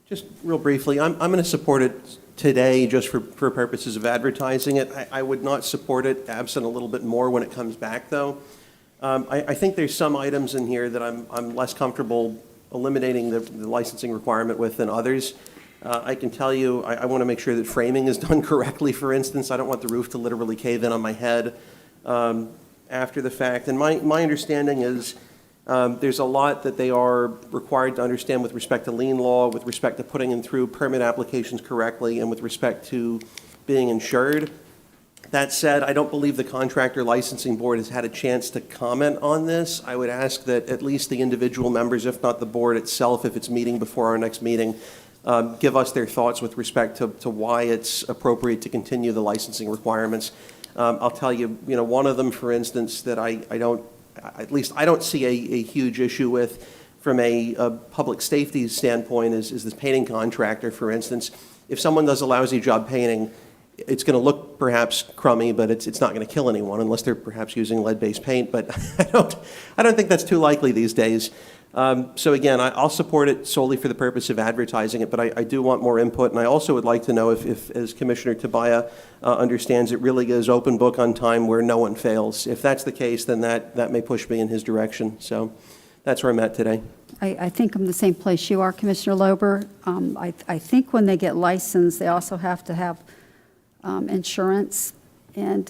Just real briefly, I'm going to support it today just for purposes of advertising it. I would not support it absent a little bit more when it comes back, though. I think there's some items in here that I'm less comfortable eliminating the licensing requirement with than others. I can tell you, I want to make sure that framing is done correctly, for instance. I don't want the roof to literally cave in on my head after the fact. And my understanding is there's a lot that they are required to understand with respect to lien law, with respect to putting in through permit applications correctly, and with respect to being insured. That said, I don't believe the Contractor Licensing Board has had a chance to comment on this. I would ask that at least the individual members, if not the board itself, if it's meeting before our next meeting, give us their thoughts with respect to why it's appropriate to continue the licensing requirements. I'll tell you, one of them, for instance, that I don't see a huge issue with from a public safety standpoint is this painting contractor, for instance. If someone does a lousy job painting, it's going to look perhaps crummy, but it's not going to kill anyone unless they're perhaps using lead-based paint. But I don't think that's too likely these days. So again, I'll support it solely for the purpose of advertising it, but I do want more input. And I also would like to know if as Commissioner Tabaya understands, it really is open book on time where no one fails. If that's the case, then that may push me in his direction. So that's where I'm at today. I think I'm the same place you are, Commissioner Lober. I think when they get licensed, they also have to have insurance and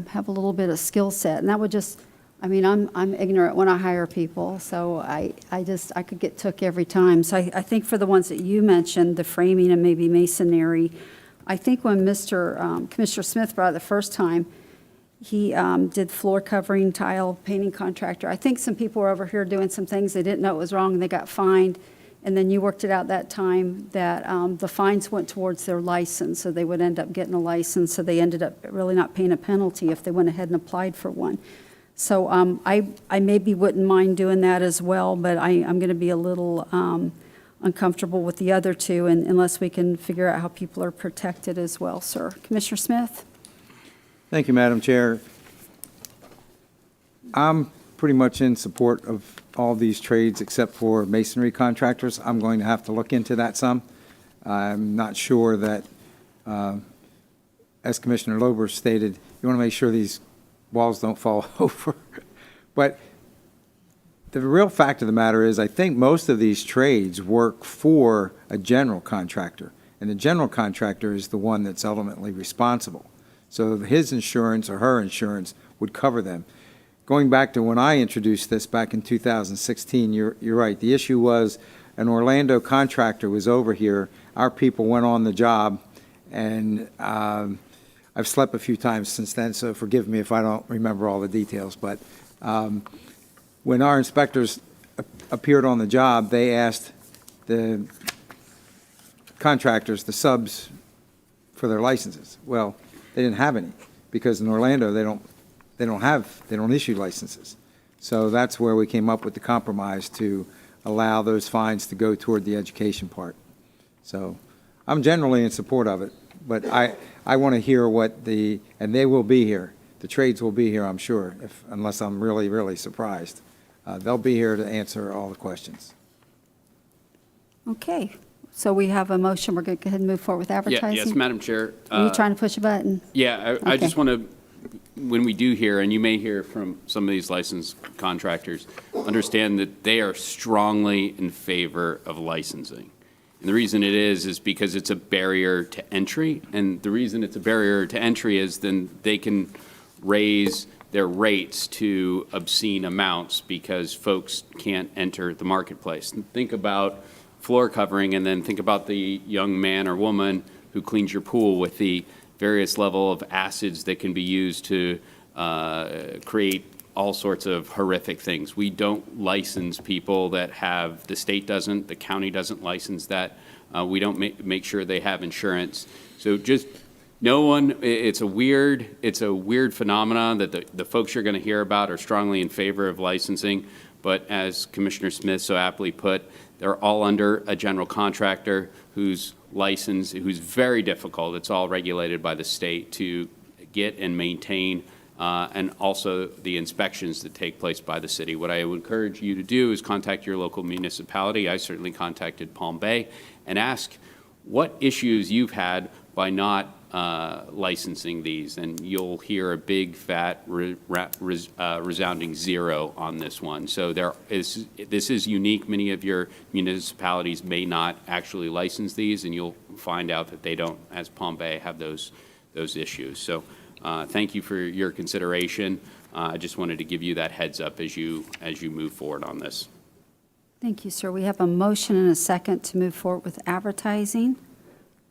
have a little bit of skill set. And that would just, I'm ignorant when I hire people, so I could get took every time. So I think for the ones that you mentioned, the framing and maybe masonry, I think when Commissioner Smith brought it the first time, he did floor covering, tile, painting contractor. I think some people were over here doing some things they didn't know it was wrong and they got fined. And then you worked it out that time that the fines went towards their license, so they would end up getting a license. So they ended up really not paying a penalty if they went ahead and applied for one. So I maybe wouldn't mind doing that as well, but I'm going to be a little uncomfortable with the other two unless we can figure out how people are protected as well, sir. Commissioner Smith? Thank you, Madam Chair. I'm pretty much in support of all these trades except for masonry contractors. I'm going to have to look into that some. I'm not sure that, as Commissioner Lober stated, you want to make sure these walls don't fall over. But the real fact of the matter is I think most of these trades work for a general contractor, and the general contractor is the one that's ultimately responsible. So his insurance or her insurance would cover them. Going back to when I introduced this back in 2016, you're right. The issue was an Orlando contractor was over here. Our people went on the job, and I've slept a few times since then, so forgive me if I don't remember all the details. But when our inspectors appeared on the job, they asked the contractors, the subs, for their licenses. Well, they didn't have any because in Orlando they don't issue licenses. So that's where we came up with the compromise to allow those fines to go toward the education part. So I'm generally in support of it, but I want to hear and they will be here. The trades will be here, I'm sure, unless I'm really, really surprised. They'll be here to answer all the questions. Okay. So we have a motion. We're going to go ahead and move forward with advertising. Yes, Madam Chair. Are you trying to push a button? Yeah, I Okay. just want to, when we do hear, and you may hear from some of these licensed contractors, understand that they are strongly in favor of licensing. And the reason it is because it's a barrier to entry. And the reason it's a barrier to entry is then they can raise their rates to obscene amounts because folks can't enter the marketplace. And think about floor covering, and then think about the young man or woman who cleans your pool with the various level of acids that can be used to create all sorts of horrific things. We don't license people that have, the state doesn't, the county doesn't license that. We don't make sure they have insurance. So just no one, it's a weird phenomenon that the folks you're going to hear about are strongly in favor of licensing, but as Commissioner Smith so aptly put, they're all under a general contractor whose license, who's very difficult. It's all regulated by the state to get and maintain, and also the inspections that take place by the city. What I would encourage you to do is contact your local municipality. I certainly contacted Palm Bay and ask what issues you've had by not licensing these, and you'll hear a big fat resounding zero on this one. So this is unique. Many of your municipalities may not actually license these, and you'll find out that they don't, as Palm Bay, have those issues. So thank you for your consideration. I just wanted to give you that heads up as you move forward on this. Thank you, sir. We have a motion and a second to move forward with advertising.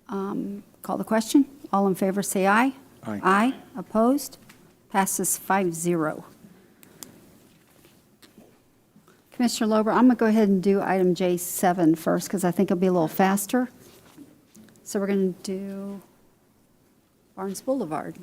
Call the question. All in favor, say aye. Aye. Aye. Opposed? Passes 5-0. Commissioner Lober, I'm going to go ahead and do item J7 first because I think it'll be a little faster. So we're going to do Barnes Boulevard.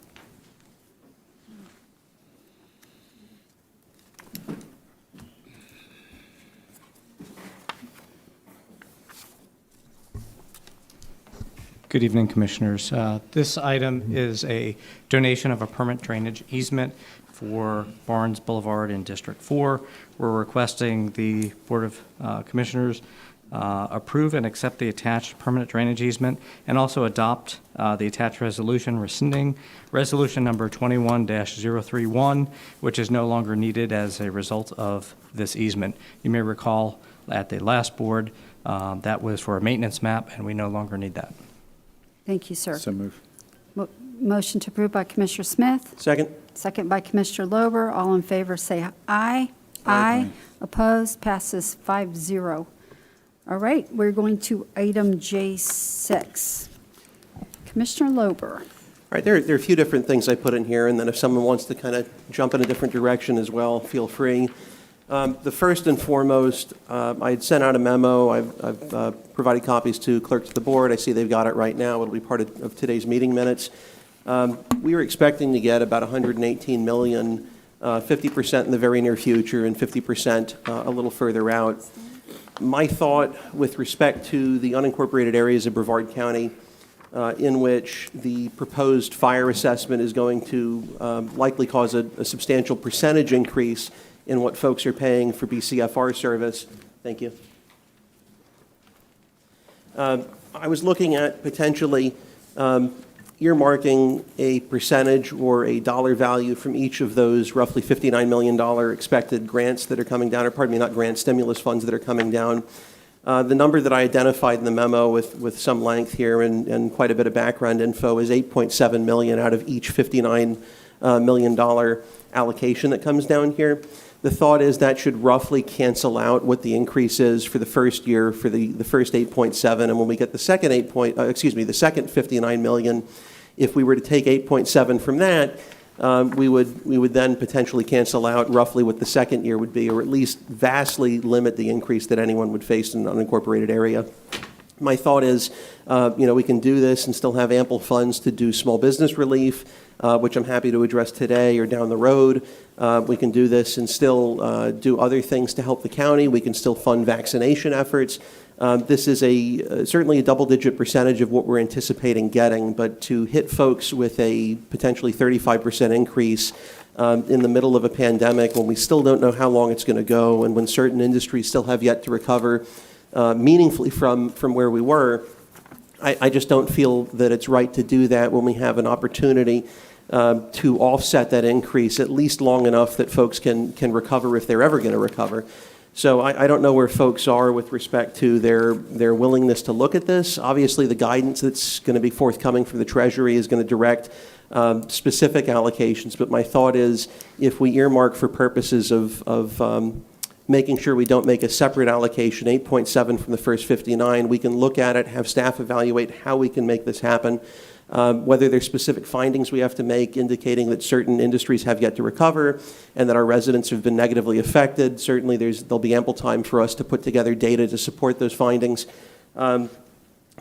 Good evening, Commissioners. This item is a donation of a permanent drainage easement for Barnes Boulevard in District 4. We're requesting the Board of Commissioners approve and accept the attached permanent drainage easement and also adopt the attached resolution rescinding resolution number 21-031, which is no longer needed as a result of this easement. You may recall at the last board that was for a maintenance map, and we no longer need that. Thank you, sir. So move. Motion to approve by Commissioner Smith. Second? Second by Commissioner Lober. All in favor, say aye. Aye. Opposed? Passes 5-0. All right, we're going to item J6. Commissioner Lober. All right, there are a few different things I put in here, and then if someone wants to kind of jump in a different direction as well, feel free. The first and foremost, I had sent out a memo. I've provided copies to clerks of the board. I see they've got it right now. It'll be part of today's meeting minutes. We were expecting to get about $118 million, 50% in the very near future and 50% a little further out. My thought with respect to the unincorporated areas of Brevard County, in which the proposed fire assessment is going to likely cause a substantial percentage increase in what folks are paying for BCFR service. Thank you. I was looking at potentially earmarking a percentage or a dollar value from each of those roughly $59 million expected grants that are coming down, or pardon me, not grants, stimulus funds that are coming down. The number that I identified in the memo with some length here and quite a bit of background info is $8.7 million out of each $59 million allocation that comes down here. The thought is that should roughly cancel out what the increase is for the first year for the first 8.7, and when we get the second the second 59 million, if we were to take 8.7 from that, we would then potentially cancel out roughly what the second year would be, or at least vastly limit the increase that anyone would face in an unincorporated area. My thought is, we can do this and still have ample funds to do small business relief, which I'm happy to address today or down the road. We can do this and still do other things to help the county. We can still fund vaccination efforts. This is certainly a double-digit percentage of what we're anticipating getting, but to hit folks with a potentially 35% increase in the middle of a pandemic when we still don't know how long it's going to go and when certain industries still have yet to recover meaningfully from where we were, I just don't feel that it's right to do that when we have an opportunity to offset that increase at least long enough that folks can recover if they're ever going to recover. So I don't know where folks are with respect to their willingness to look at this. Obviously, the guidance that's going to be forthcoming from the Treasury is going to direct specific allocations, but my thought is if we earmark for purposes of making sure we don't make a separate allocation, 8.7 from the first 59, we can look at it, have staff evaluate how we can make this happen, whether there's specific findings we have to make indicating that certain industries have yet to recover and that our residents have been negatively affected. Certainly there'll be ample time for us to put together data to support those findings.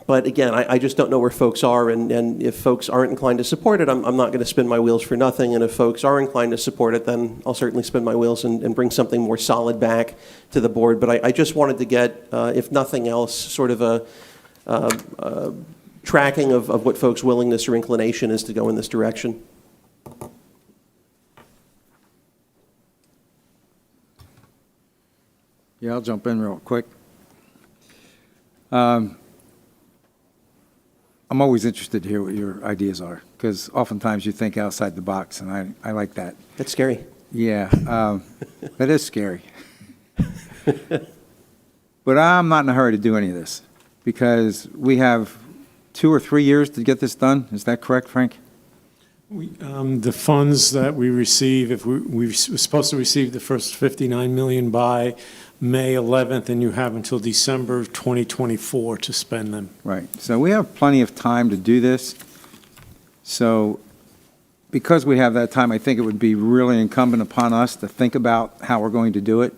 But again, I just don't know where folks are, and if folks aren't inclined to support it, I'm not going to spin my wheels for nothing. And if folks are inclined to support it, then I'll certainly spin my wheels and bring something more solid back to the board. But I just wanted to get, if nothing else, sort of a tracking of what folks' willingness or inclination is to go in this direction. Yeah, I'll jump in real quick. I'm always interested to hear what your ideas are, because oftentimes you think outside the box, and I like that. That's scary. Yeah, that is scary. But I'm not in a hurry to do any of this, because we have 2 or 3 years to get this done. Is that correct, Frank? The funds that we receive, if we were supposed to receive the first 59 million by May 11th, and you have until December of 2024 to spend them. Right. So we have plenty of time to do this. So because we have that time, I think it would be really incumbent upon us to think about how we're going to do it.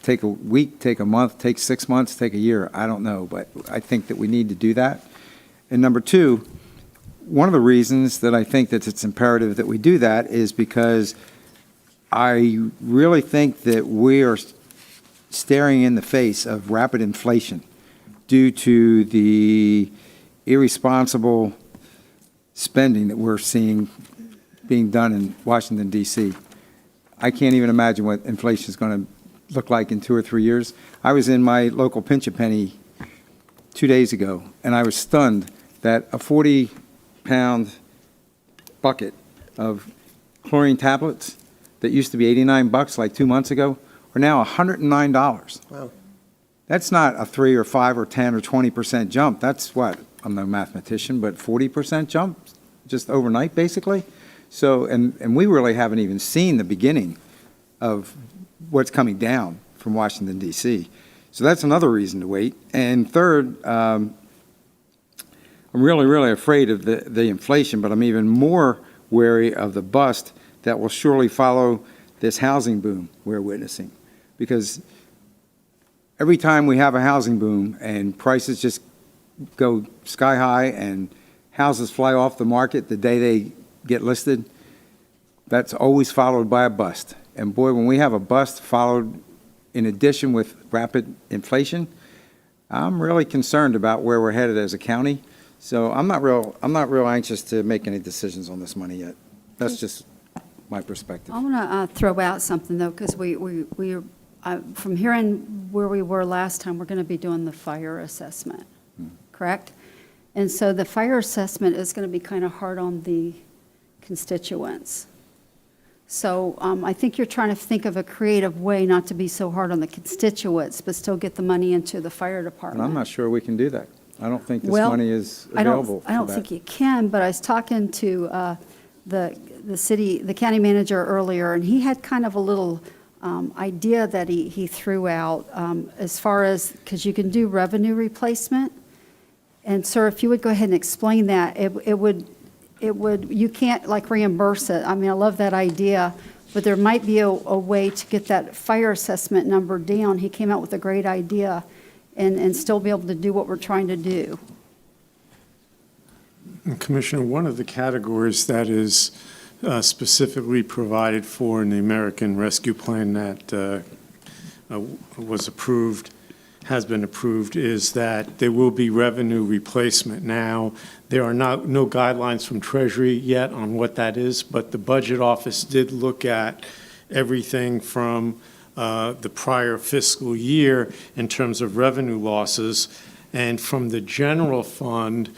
Take a week, take a month, take 6 months, take a year. I don't know, but I think that we need to do that. And number two, one of the reasons that I think that it's imperative that we do that is because I really think that we are staring in the face of rapid inflation due to the irresponsible spending that we're seeing being done in Washington, D.C. I can't even imagine what inflation is going to look like in 2 or 3 years. I was in my local Pinch-A-Penny 2 days ago, and I was stunned that a 40-pound bucket of chlorine tablets that used to be $89 like 2 months ago are now $109. Wow. That's not a 3 or 5 or 10 or 20% jump. That's what, I'm no mathematician, but 40% jump just overnight, basically. So, and we really haven't even seen the beginning of what's coming down from Washington, D.C. So that's another reason to wait. And third, I'm really, really afraid of the inflation, but I'm even more wary of the bust that will surely follow this housing boom we're witnessing. Because every time we have a housing boom and prices just go sky high and houses fly off the market the day they get listed, that's always followed by a bust. And boy, when we have a bust followed in addition with rapid inflation, I'm really concerned about where we're headed as a county. So I'm not real anxious to make any decisions on this money yet. That's just my perspective. I want to throw out something, though, because from hearing where we were last time, we're going to be doing the fire assessment, correct? And so the fire assessment is going to be kind of hard on the constituents. So I think you're trying to think of a creative way not to be so hard on the constituents, but still get the money into the fire department. And I'm not sure we can do that. I don't think this Well, money is available I don't for that. think you can, but I was talking to the county manager earlier, and he had kind of a little idea that he threw out as far as, because you can do revenue replacement. And sir, if you would go ahead and explain that, it would, you can't like reimburse it. I mean, I love that idea, but there might be a way to get that fire assessment number down. He came out with a great idea and still be able to do what we're trying to do. Commissioner, one of the categories that is specifically provided for in the American Rescue Plan that was approved, has been approved, is that there will be revenue replacement. Now, there are no guidelines from Treasury yet on what that is, but the Budget Office did look at everything from the prior fiscal year in terms of revenue losses. And from the general fund,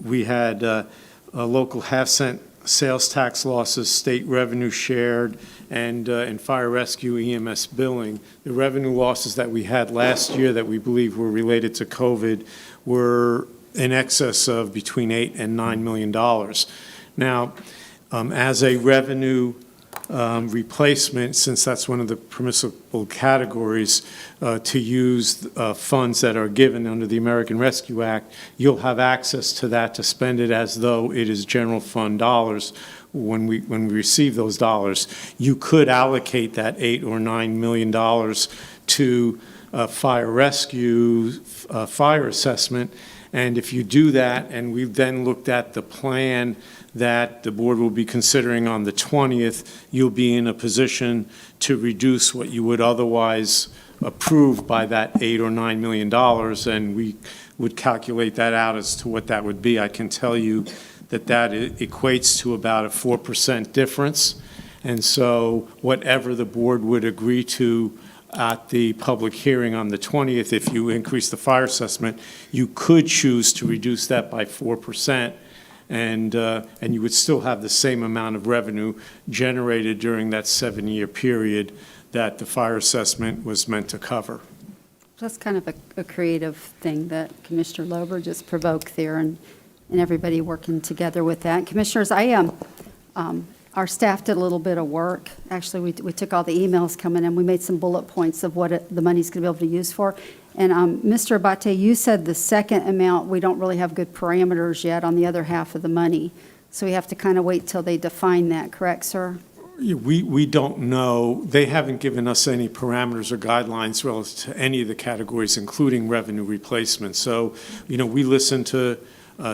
we had a local half-cent sales tax losses, state revenue shared, and fire rescue EMS billing. The revenue losses that we had last year that we believe were related to COVID were in excess of between $8 and $9 million. Now, as a revenue replacement, since that's one of the permissible categories to use funds that are given under the American Rescue Act, you'll have access to that to spend it as though it is general fund dollars. When we receive those dollars, you could allocate that $8 or $9 million to fire rescue, fire assessment. And if you do that, and we've then looked at the plan that the board will be considering on the 20th, you'll be in a position to reduce what you would otherwise approve by that $8 or $9 million, and we would calculate that out as to what that would be. I can tell you that equates to about a 4% difference. And so whatever the board would agree to at the public hearing on the 20th, if you increase the fire assessment, you could choose to reduce that by 4%, and you would still have the same amount of revenue generated during that 7-year period that the fire assessment was meant to cover. That's kind of a creative thing that Commissioner Lober just provoked there, and everybody working together with that. Commissioners, our staff did a little bit of work. Actually, we took all the emails coming in. We made some bullet points of what the money's going to be able to use for. And Mr. Abate, you said the second amount, we don't really have good parameters yet on the other half of the money. So we have to kind of wait till they define that, correct, sir? We don't know. They haven't given us any parameters or guidelines relative to any of the categories, including revenue replacement. So, we listen to,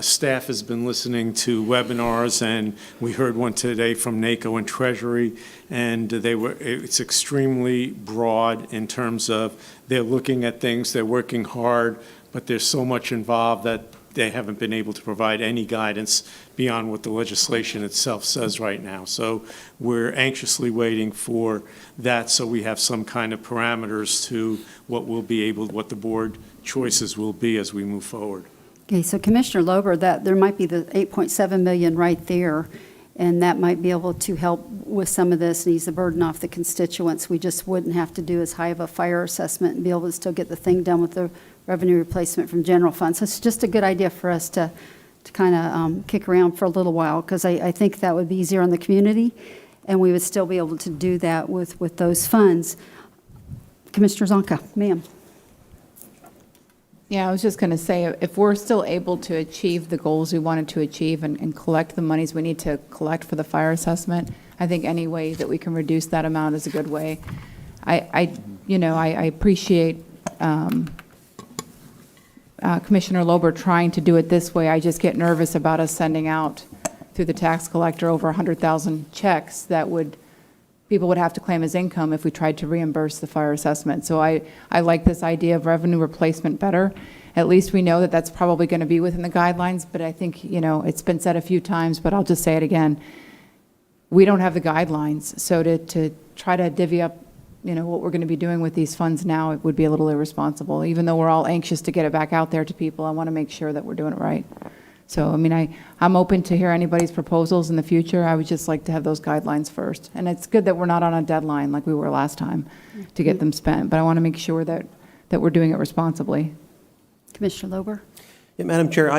staff has been listening to webinars, and we heard one today from NACO and Treasury, and it's extremely broad in terms of they're looking at things, they're working hard, but there's so much involved that they haven't been able to provide any guidance beyond what the legislation itself says right now. So we're anxiously waiting for that, so we have some kind of parameters to what the board choices will be as we move forward. Okay, so Commissioner Lober, that there might be the $8.7 million right there, and that might be able to help with some of this and ease the burden off the constituents. We just wouldn't have to do as high of a fire assessment and be able to still get the thing done with the revenue replacement from general funds. So it's just a good idea for us to kind of kick around for a little while, because I think that would be easier on the community, and we would still be able to do that with those funds. Commissioner Zonka, ma'am. Yeah, I was just going to say, if we're still able to achieve the goals we wanted to achieve and collect the monies we need to collect for the fire assessment, I think any way that we can reduce that amount is a good way. I appreciate Commissioner Lober trying to do it this way. I just get nervous about us sending out through the tax collector over 100,000 checks that people would have to claim as income if we tried to reimburse the fire assessment. So I like this idea of revenue replacement better. At least we know that that's probably going to be within the guidelines, but I think, it's been said a few times, but I'll just say it again. We don't have the guidelines, so to try to divvy up, what we're going to be doing with these funds now, it would be a little irresponsible. Even though we're all anxious to get it back out there to people, I want to make sure that we're doing it right. So, I'm open to hear anybody's proposals in the future. I would just like to have those guidelines first. And it's good that we're not on a deadline like we were last time to get them spent, but I want to make sure that we're doing it responsibly. Commissioner Lober? Yeah, Madam Chair,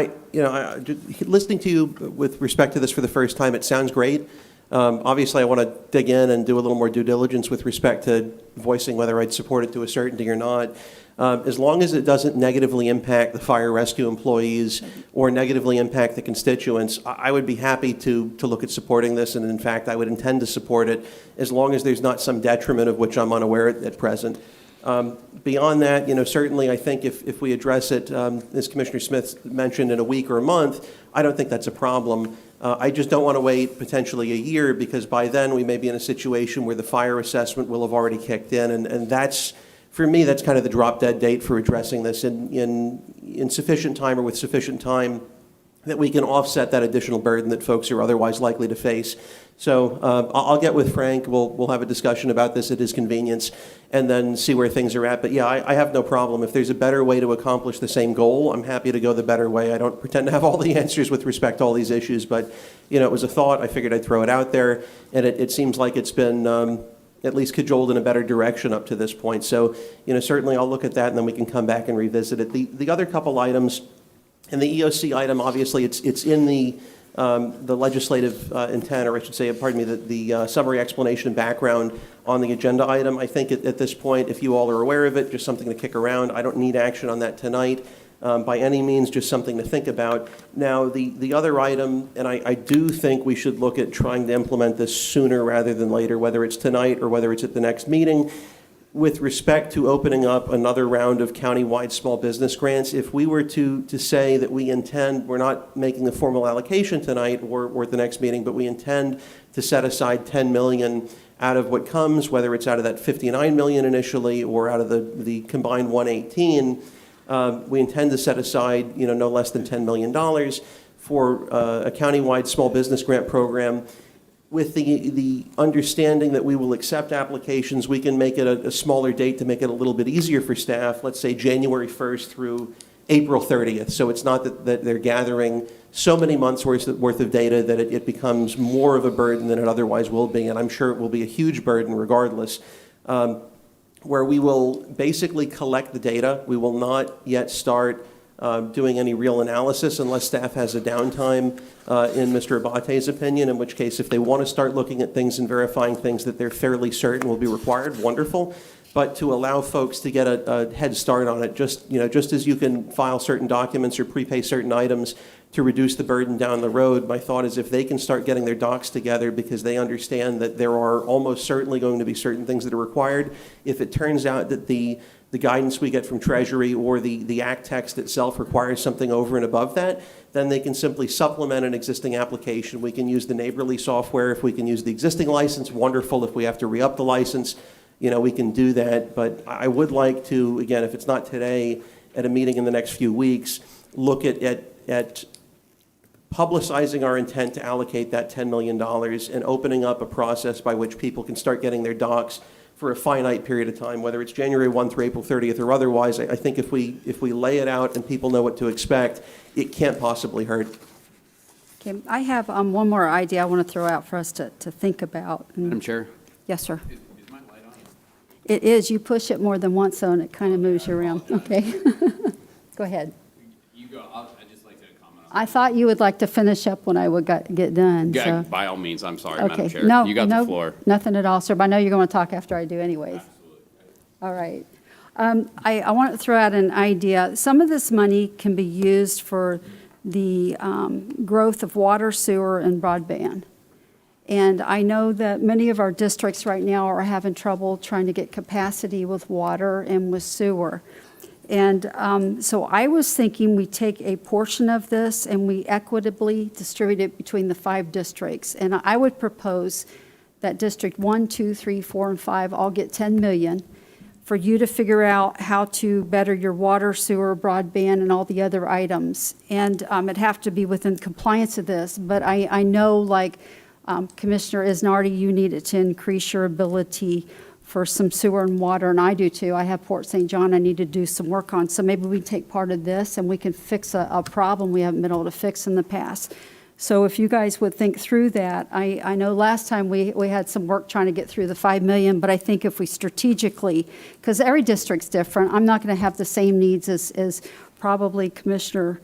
listening to you with respect to this for the first time, it sounds great. Obviously, I want to dig in and do a little more due diligence with respect to voicing whether I'd support it to a certainty or not. As long as it doesn't negatively impact the fire rescue employees or negatively impact the constituents, I would be happy to look at supporting this, and in fact, I would intend to support it as long as there's not some detriment of which I'm unaware at present. Beyond that, certainly I think if we address it, as Commissioner Smith mentioned, in a week or a month, I don't think that's a problem. I just don't want to wait potentially a year, because by then we may be in a situation where the fire assessment will have already kicked in, and that's, for me, that's kind of the drop-dead date for addressing this in sufficient time, or with sufficient time that we can offset that additional burden that folks are otherwise likely to face. So I'll get with Frank. We'll have a discussion about this at his convenience, and then see where things are at. But yeah, I have no problem. If there's a better way to accomplish the same goal, I'm happy to go the better way. I don't pretend to have all the answers with respect to all these issues, but it was a thought. I figured I'd throw it out there, and it seems like it's been at least cajoled in a better direction up to this point. So certainly I'll look at that, and then we can come back and revisit it. The other couple items, and the EOC item, obviously it's in the legislative intent, or I should say, pardon me, the summary explanation and background on the agenda item. I think at this point, if you all are aware of it, just something to kick around. I don't need action on that tonight by any means, just something to think about. Now, the other item, and I do think we should look at trying to implement this sooner rather than later, whether it's tonight or whether it's at the next meeting. with respect to opening up another round of countywide small business grants, if we were to say that we intend, we're not making the formal allocation tonight or at the next meeting, but we intend to set aside 10 million out of what comes, whether it's out of that 59 million initially or out of the combined 118, we intend to set aside, no less than $10 million for a countywide small business grant program. With the understanding that we will accept applications, we can make it a smaller date to make it a little bit easier for staff, let's say January 1st through April 30th. So it's not that they're gathering so many months worth of data that it becomes more of a burden than it otherwise will be, and I'm sure it will be a huge burden regardless, where we will basically collect the data. We will not yet start doing any real analysis unless staff has a downtime, in Mr. Abate's opinion, in which case if they want to start looking at things and verifying things that they're fairly certain will be required, wonderful. But to allow folks to get a head start on it, just as you can file certain documents or prepay certain items to reduce the burden down the road, my thought is if they can start getting their docs together because they understand that there are almost certainly going to be certain things that are required, if it turns out that the guidance we get from Treasury or the Act text itself requires something over and above that, then they can simply supplement an existing application. We can use the Neighborly software. If we can use the existing license, wonderful. If we have to re-up the license, we can do that. But I would like to, again, if it's not today, at a meeting in the next few weeks, look at publicizing our intent to allocate that $10 million and opening up a process by which people can start getting their docs for a finite period of time, whether it's January 1 through April 30th or otherwise. I think if we lay it out and people know what to expect, it can't possibly hurt. Okay, I have one more idea I want to throw out for us to think about. Madam Chair? Yes, sir. Is my light on? It is. You push it more than once, though, and it kind of moves you around. Okay. Go ahead. You go. I'd just like to comment on I thought you would like to finish up when I would get done. that. So. By all means, I'm sorry, Okay. Madam Chair. No, You got no, the floor. Nothing at all, sir, but I know you're going to talk after I do anyways. Absolutely. All right. I want to throw out an idea. Some of this money can be used for the growth of water, sewer, and broadband. And I know that many of our districts right now are having trouble trying to get capacity with water and with sewer. And so I was thinking we take a portion of this and we equitably distribute it between the 5 districts. And I would propose that District 1, 2, 3, 4, and 5 all get 10 million for you to figure out how to better your water, sewer, broadband, and all the other items. And it'd have to be within compliance of this, but I know, like Commissioner Isnardi, you need it to increase your ability for some sewer and water, and I do too. I have Port St. John I need to do some work on, so maybe we take part of this and we can fix a problem we haven't been able to fix in the past. So if you guys would think through that, I know last time we had some work trying to get through the 5 million, but I think if we strategically, because every district's different, I'm not going to have the same needs as probably Commissioner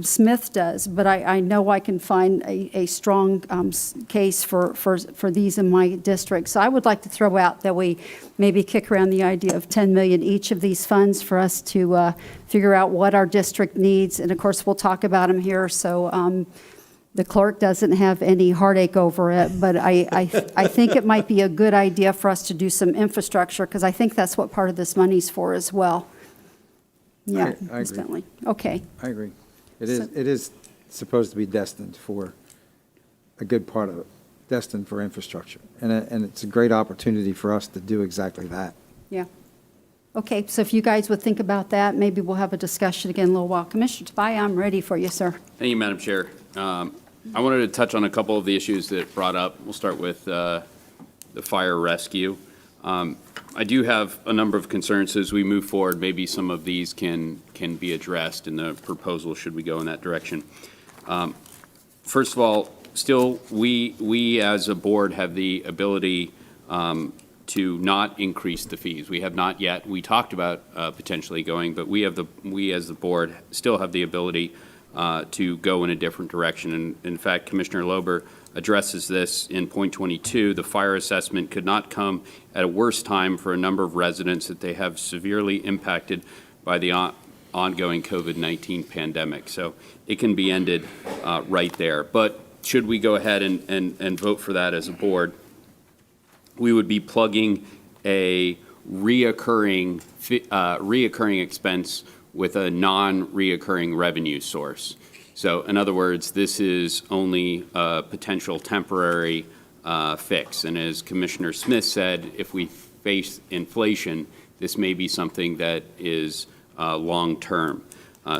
Smith does, but I know I can find a strong case for these in my district. So I would like to throw out that we maybe kick around the idea of 10 million each of these funds for us to figure out what our district needs. And of course, we'll talk about them here. So the clerk doesn't have any heartache over it, but I think it might be a good idea for us to do some infrastructure, because I think that's what part of this money's for as well. Yeah, I agree. Ms. Bentley. Okay. I agree. It is supposed to be destined for a good part of it, destined for infrastructure. And it's a great opportunity for us to do exactly that. Yeah. Okay, so if you guys would think about that, maybe we'll have a discussion again in a little while. Commissioner Tobias, I'm ready for you, sir. Thank you, Madam Chair. I wanted to touch on a couple of the issues that brought up. We'll start with the fire rescue. I do have a number of concerns as we move forward. Maybe some of these can be addressed in the proposal should we go in that direction. First of all, still, we as a board have the ability to not increase the fees. We have not yet. We talked about potentially going, but we as the board still have the ability to go in a different direction. And in fact, Commissioner Lober addresses this in point 22. The fire assessment could not come at a worse time for a number of residents that they have severely impacted by the ongoing COVID-19 pandemic. So it can be ended right there. But should we go ahead and vote for that as a board, we would be plugging a reoccurring expense with a non-reoccurring revenue source. So in other words, this is only a potential temporary fix. And as Commissioner Smith said, if we face inflation, this may be something that is long-term.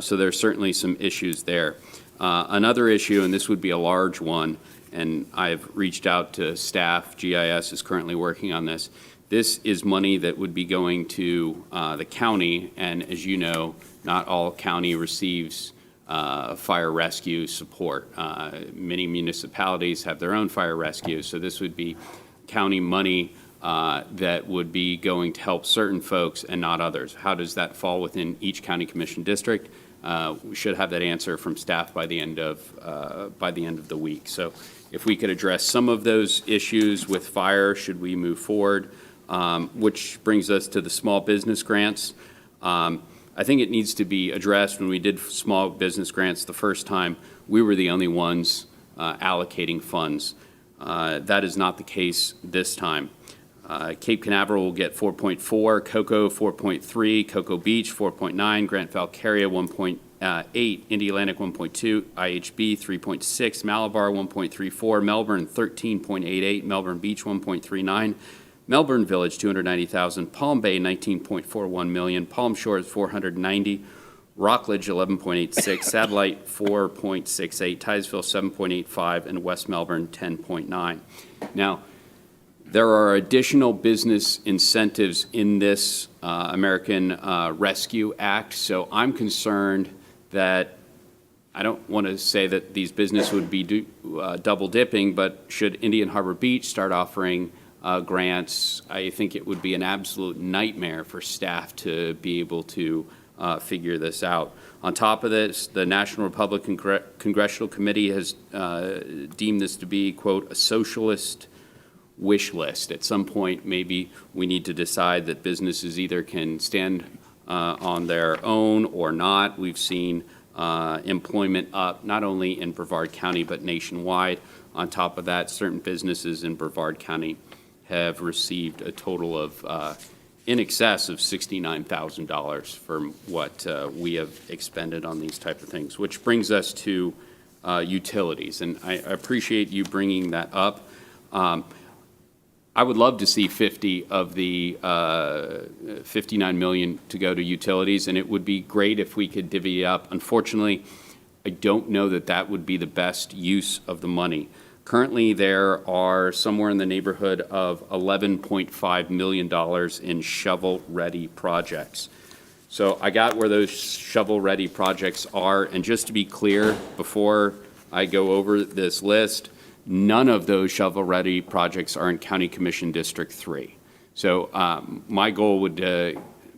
So there's certainly some issues there. Another issue, and this would be a large one, and I've reached out to staff, GIS is currently working on this. This is money that would be going to the county, and as you know, not all county receives fire rescue support. Many municipalities have their own fire rescue, so this would be county money that would be going to help certain folks and not others. How does that fall within each county commission district? We should have that answer from staff by the end of the week. So if we could address some of those issues with fire, should we move forward? Which brings us to the small business grants. I think it needs to be addressed. When we did small business grants the first time, we were the only ones allocating funds. That is not the case this time. Cape Canaveral will get 4.4, Cocoa 4.3, Cocoa Beach 4.9, Grant Valcaria 1.8, Indy Atlantic 1.2, IHB 3.6, Malabar 1.34, Melbourne 13.88, Melbourne Beach 1.39, Melbourne Village 290,000, Palm Bay 19.41 million, Palm Shores 490, Rockledge 11.86, Satellite 4.68, Titusville 7.85, and West Melbourne 10.9. Now, there are additional business incentives in this American Rescue Act, so I'm concerned that I don't want to say that these businesses would be double dipping, but should Indian Harbor Beach start offering grants, I think it would be an absolute nightmare for staff to be able to figure this out. On top of this, the National Republican Congressional Committee has deemed this to be, quote, a socialist wish list. At some point, maybe we need to decide that businesses either can stand on their own or not. We've seen employment up not only in Brevard County but nationwide. On top of that, certain businesses in Brevard County have received a total of in excess of $69,000 from what we have expended on these type of things, which brings us to utilities. And I appreciate you bringing that up. I would love to see 50 of the 59 million to go to utilities, and it would be great if we could divvy it up. Unfortunately, I don't know that that would be the best use of the money. Currently, there are somewhere in the neighborhood of $11.5 million in shovel-ready projects. So I got where those shovel-ready projects are, and just to be clear, before I go over this list, none of those shovel-ready projects are in County Commission District 3. So my goal would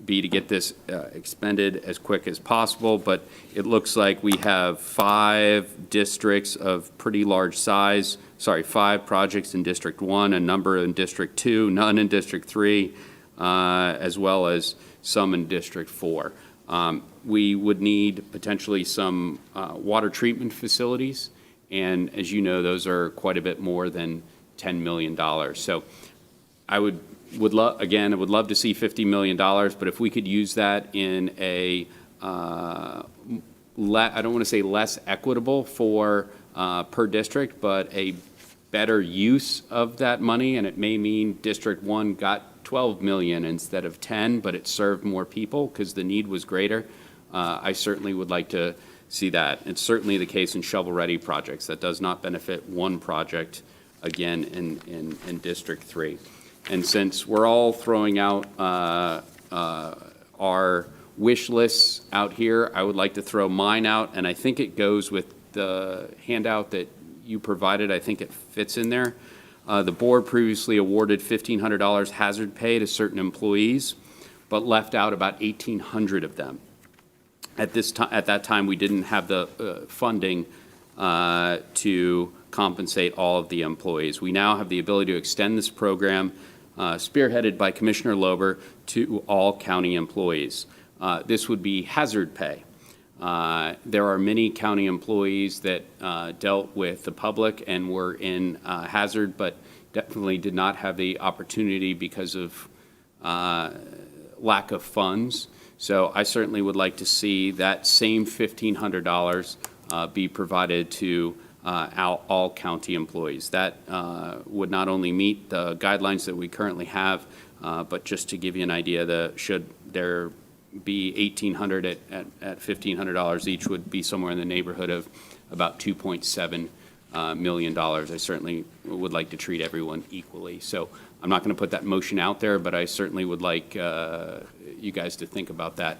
be to get this expended as quick as possible, but it looks like we have 5 districts of pretty large size, 5 projects in District 1, a number in District 2, none in District 3, as well as some in District 4. We would need potentially some water treatment facilities, and as you know, those are quite a bit more than $10 million. So I would love to see $50 million, but if we could use that in a, I don't want to say less equitable for per district, but a better use of that money, and it may mean District 1 got 12 million instead of 10, but it served more people because the need was greater. I certainly would like to see that. It's certainly the case in shovel-ready projects. That does not benefit one project, again, in District 3. And since we're all throwing out our wish lists out here, I would like to throw mine out, and I think it goes with the handout that you provided. I think it fits in there. The board previously awarded $1,500 hazard pay to certain employees, but left out about 1,800 of them. At that time, we didn't have the funding to compensate all of the employees. We now have the ability to extend this program, spearheaded by Commissioner Lober, to all county employees. This would be hazard pay. There are many county employees that dealt with the public and were in hazard, but definitely did not have the opportunity because of lack of funds. So I certainly would like to see that same $1,500 be provided to all county employees. That would not only meet the guidelines that we currently have, but just to give you an idea, should there be $1,800 at $1,500 each, would be somewhere in the neighborhood of about $2.7 million. I certainly would like to treat everyone equally. So I'm not going to put that motion out there, but I certainly would like you guys to think about that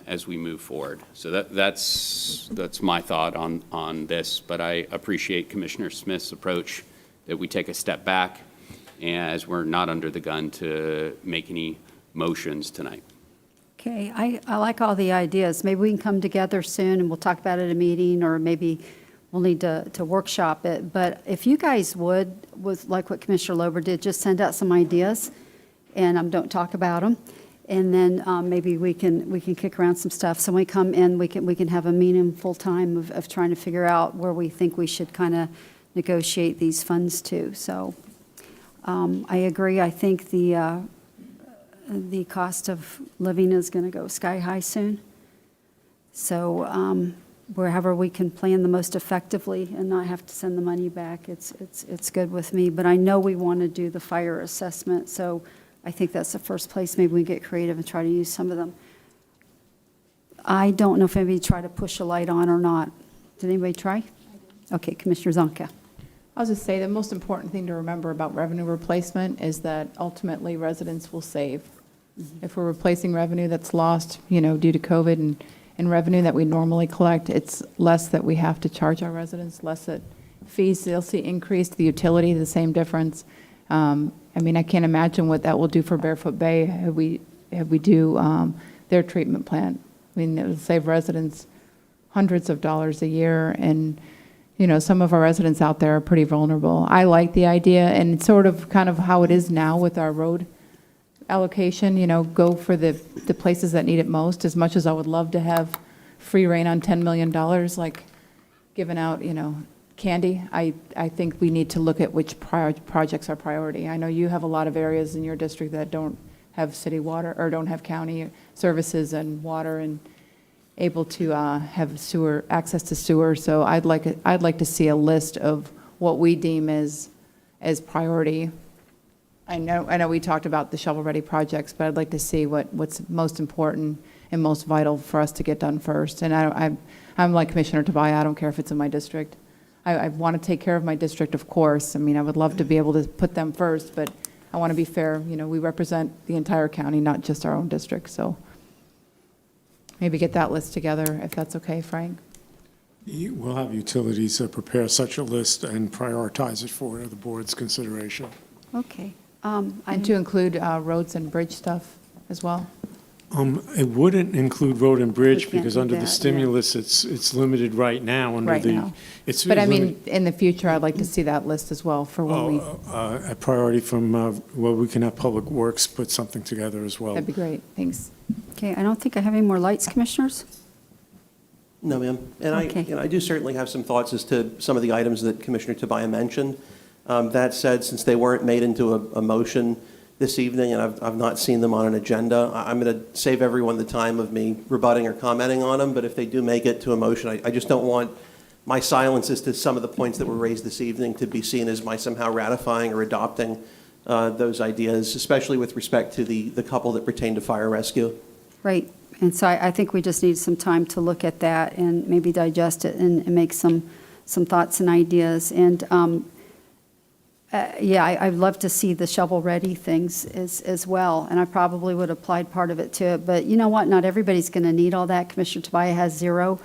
as we move forward. So that's my thought on this, but I appreciate Commissioner Smith's approach that we take a step back as we're not under the gun to make any motions tonight. Okay, I like all the ideas. Maybe we can come together soon and we'll talk about it at a meeting, or maybe we'll need to workshop it. But if you guys would, with like what Commissioner Lober did, just send out some ideas and don't talk about them. And then maybe we can kick around some stuff. So when we come in, we can have a meaningful time of trying to figure out where we think we should kind of negotiate these funds to. So I agree. I think the cost of living is going to go sky high soon. So wherever we can plan the most effectively and not have to send the money back, it's good with me. But I know we want to do the fire assessment, so I think that's the first place. Maybe we get creative and try to use some of them. I don't know if anybody tried to push a light on or not. Did anybody try? Okay, Commissioner Zonka. I'll just say the most important thing to remember about revenue replacement is that ultimately residents will save. If we're replacing revenue that's lost, due to COVID and revenue that we normally collect, it's less that we have to charge our residents, less that fees they'll see increased, the utility, the same difference. I can't imagine what that will do for Barefoot Bay if we do their treatment plant. It will save residents hundreds of dollars a year, and some of our residents out there are pretty vulnerable. I like the idea, and it's sort of kind of how it is now with our road allocation, go for the places that need it most. As much as I would love to have free reign on $10 million, like giving out, candy, I think we need to look at which projects are priority. I know you have a lot of areas in your district that don't have city water or don't have county services and water and able to have access to sewer. So I'd like to see a list of what we deem as priority. I know we talked about the shovel-ready projects, but I'd like to see what's most important and most vital for us to get done first. And I'm like Commissioner Tobias, I don't care if it's in my district. I want to take care of my district, of course. I would love to be able to put them first, but I want to be fair. We represent the entire county, not just our own district. So maybe get that list together, if that's okay, Frank. We'll have utilities prepare such a list and prioritize it for the board's consideration. Okay. And to include roads and bridge stuff as well? It wouldn't include road and bridge can't because do under that, the yeah. stimulus, it's limited right now under Right the. now. It's But limited- in the future, I'd like to see that list as well for when we, a priority from, we can have Public Works put something together as well. that'd be great. Thanks. Okay, I don't think I have any more lights, commissioners? No, ma'am. And Okay. I do certainly have some thoughts as to some of the items that Commissioner Tobias mentioned. That said, since they weren't made into a motion this evening, and I've not seen them on an agenda, I'm going to save everyone the time of me rebutting or commenting on them, but if they do make it to a motion, I just don't want my silence as to some of the points that were raised this evening to be seen as my somehow ratifying or adopting those ideas, especially with respect to the couple that pertain to fire rescue. Right. And so I think we just need some time to look at that and maybe digest it and make some thoughts and ideas. And I'd love to see the shovel-ready things as well, and I probably would have applied part of it to it. But you know what? Not everybody's going to need all that. Commissioner Tobias has zero,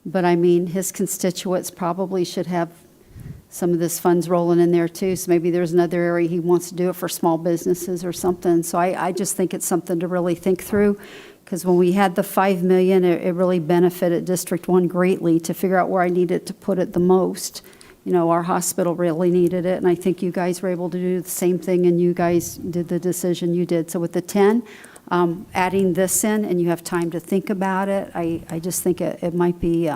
but his constituents probably should have some of this funds rolling in there too. So maybe there's another area he wants to do it for small businesses or something. So I just think it's something to really think through, because when we had the $5 million, it really benefited District 1 greatly to figure out where I needed to put it the most. Our hospital really needed it, and I think you guys were able to do the same thing, and you guys did the decision you did. So with the 10, adding this in, and you have time to think about it, I just think it might be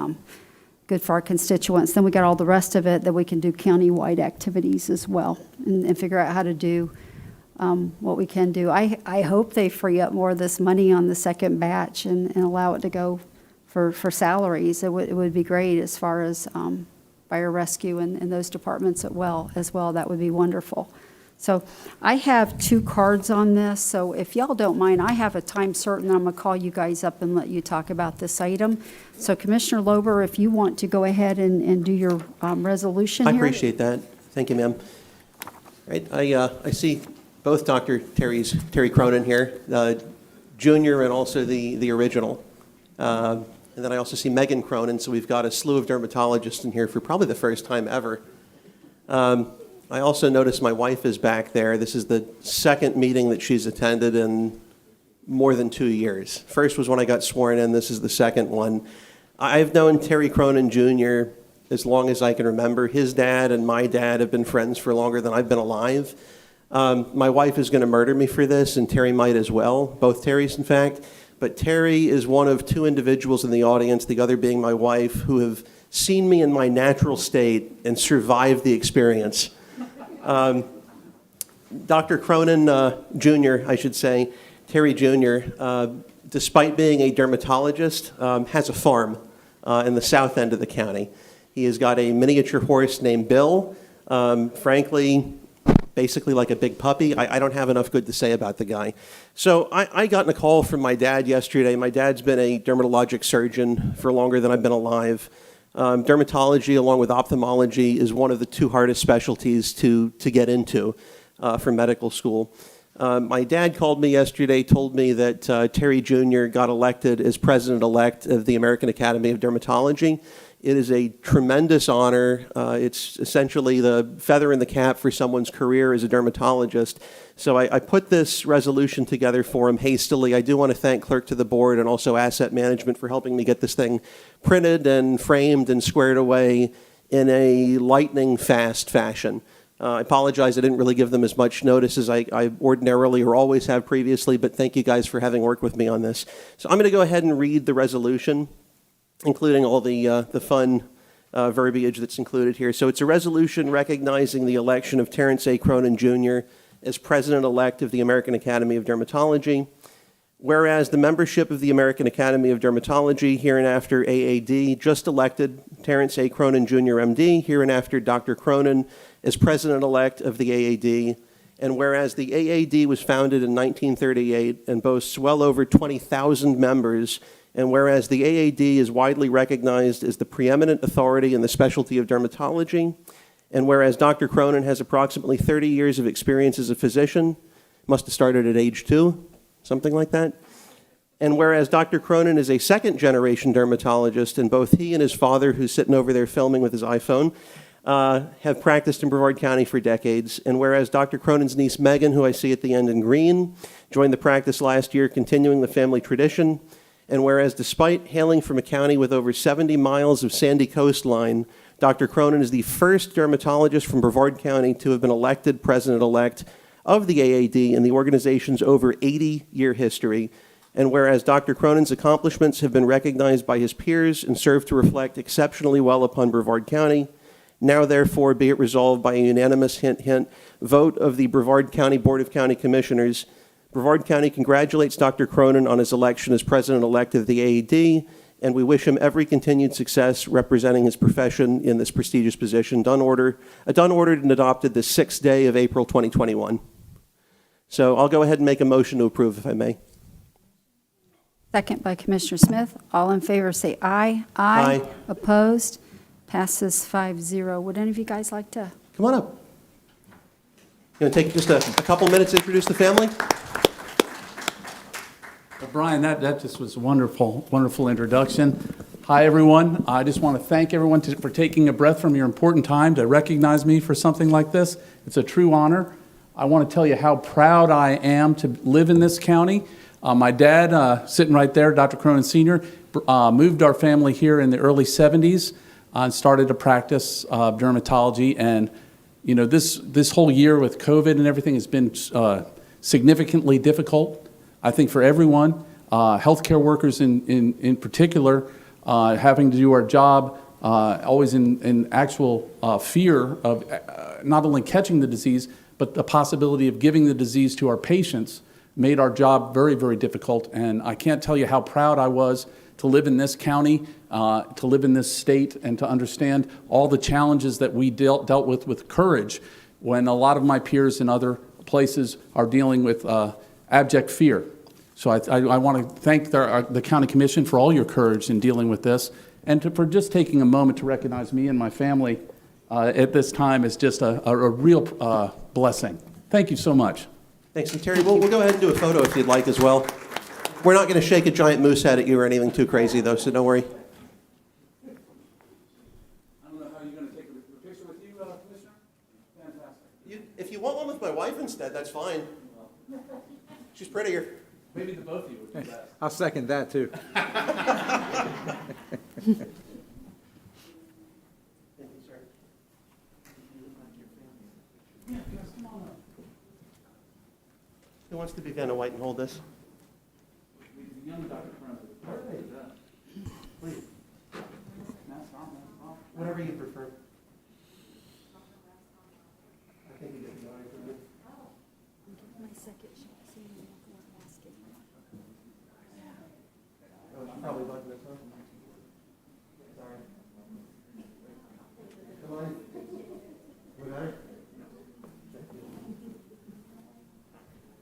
good for our constituents. Then we got all the rest of it that we can do county-wide activities as well, and figure out how to do what we can do. I hope they free up more of this money on the second batch and allow it to go for salaries. It would be great as far as fire rescue and those departments as well. That would be wonderful. So I have 2 cards on this, so if y'all don't mind, I have a time certain, I'm going to call you guys up and let you talk about this item. So Commissioner Lober, if you want to go ahead and do your resolution I here. appreciate that. Thank you, ma'am. Right, I see both Terry Cronin here, Junior and also the original. And then I also see Megan Cronin, so we've got a slew of dermatologists in here for probably the first time ever. I also notice my wife is back there. This is the second meeting that she's attended in more than 2 years. First was when I got sworn in. This is the second one. I've known Terry Cronin Jr. as long as I can remember. His dad and my dad have been friends for longer than I've been alive. My wife is going to murder me for this, and Terry might as well, both Terrys, in fact. But Terry is one of 2 individuals in the audience, the other being my wife, who have seen me in my natural state and survived the experience. Dr. Cronin Jr., I should say, Terry Jr., despite being a dermatologist, has a farm in the south end of the county. He has got a miniature horse named Bill. Frankly, basically like a big puppy. I don't have enough good to say about the guy. So I got a call from my dad yesterday. My dad's been a dermatologic surgeon for longer than I've been alive. Dermatology, along with ophthalmology, is one of the 2 hardest specialties to get into for medical school. My dad called me yesterday, told me that Terry Jr. got elected as president-elect of the American Academy of Dermatology. It is a tremendous honor. It's essentially the feather in the cap for someone's career as a dermatologist. So I put this resolution together for him hastily. I do want to thank Clerk to the Board and also Asset Management for helping me get this thing printed and framed and squared away in a lightning-fast fashion. I apologize, I didn't really give them as much notice as I ordinarily or always have previously, but thank you guys for having worked with me on this. So I'm going to go ahead and read the resolution, including all the fun verbiage that's included here. So it's a resolution recognizing the election of Terrence A. Cronin Jr. as President-elect of the American Academy of Dermatology. Whereas the membership of the American Academy of Dermatology, hereinafter AAD, just elected Terrence A. Cronin Jr., MD, hereinafter Dr. Cronin, as President-elect of the AAD. And whereas the AAD was founded in 1938 and boasts well over 20,000 members, and whereas the AAD is widely recognized as the preeminent authority in the specialty of dermatology, and whereas Dr. Cronin has approximately 30 years of experience as a physician, must have started at age 2, something like that, and whereas Dr. Cronin is a second-generation dermatologist, and both he and his father, who's sitting over there filming with his iPhone, have practiced in Brevard County for decades, and whereas Dr. Cronin's niece Megan, who I see at the end in green, joined the practice last year, continuing the family tradition, and whereas despite hailing from a county with over 70 miles of sandy coastline, Dr. Cronin is the first dermatologist from Brevard County to have been elected president-elect of the AAD in the organization's over 80-year history, and whereas Dr. Cronin's accomplishments have been recognized by his peers and serve to reflect exceptionally well upon Brevard County, now therefore be it resolved by a unanimous hint vote of the Brevard County Board of County Commissioners, Brevard County congratulates Dr. Cronin on his election as president-elect of the AAD, and we wish him every continued success representing his profession in this prestigious position, done ordered and adopted the 6th day of April 2021. So I'll go ahead and make a motion to approve, if I may. Second by Commissioner Smith. All in favor say aye. Aye. Opposed? Passes 5-0. Would any of you guys like to? Come on up. You want to take just a couple minutes to introduce the family? Well, Brian, that just was a wonderful, wonderful introduction. Hi, everyone. I just want to thank everyone for taking a breath from your important time to recognize me for something like this. It's a true honor. I want to tell you how proud I am to live in this county. My dad, sitting right there, Dr. Cronin Sr., moved our family here in the early 70s and started a practice of dermatology. And, you know, this whole year with COVID and everything has been significantly difficult, I think, for everyone. Healthcare workers in particular, having to do our job, always in actual fear of not only catching the disease, but the possibility of giving the disease to our patients made our job very, very difficult. And I can't tell you how proud I was to live in this county, to live in this state, and to understand all the challenges that we dealt with courage when a lot of my peers in other places are dealing with abject fear. So I want to thank the county commission for all your courage in dealing with this, and for just taking a moment to recognize me and my family at this time is just a real blessing. Thank you so much. Thanks. And Terry, we'll go ahead and do a photo if you'd like as well. We're not going to shake a giant moose head at you or anything too crazy, though, so don't worry. I don't know how you're going to take a picture with you, Commissioner. Fantastic. If you want one with my wife instead, that's fine. She's prettier. Maybe the both of you would do that. I'll second that, too. Who wants to be Vanna White and hold this? The young Dr. President. Please. Whatever you prefer. I think you get the honor for me. Probably button this one. Sorry. Come on. We got it?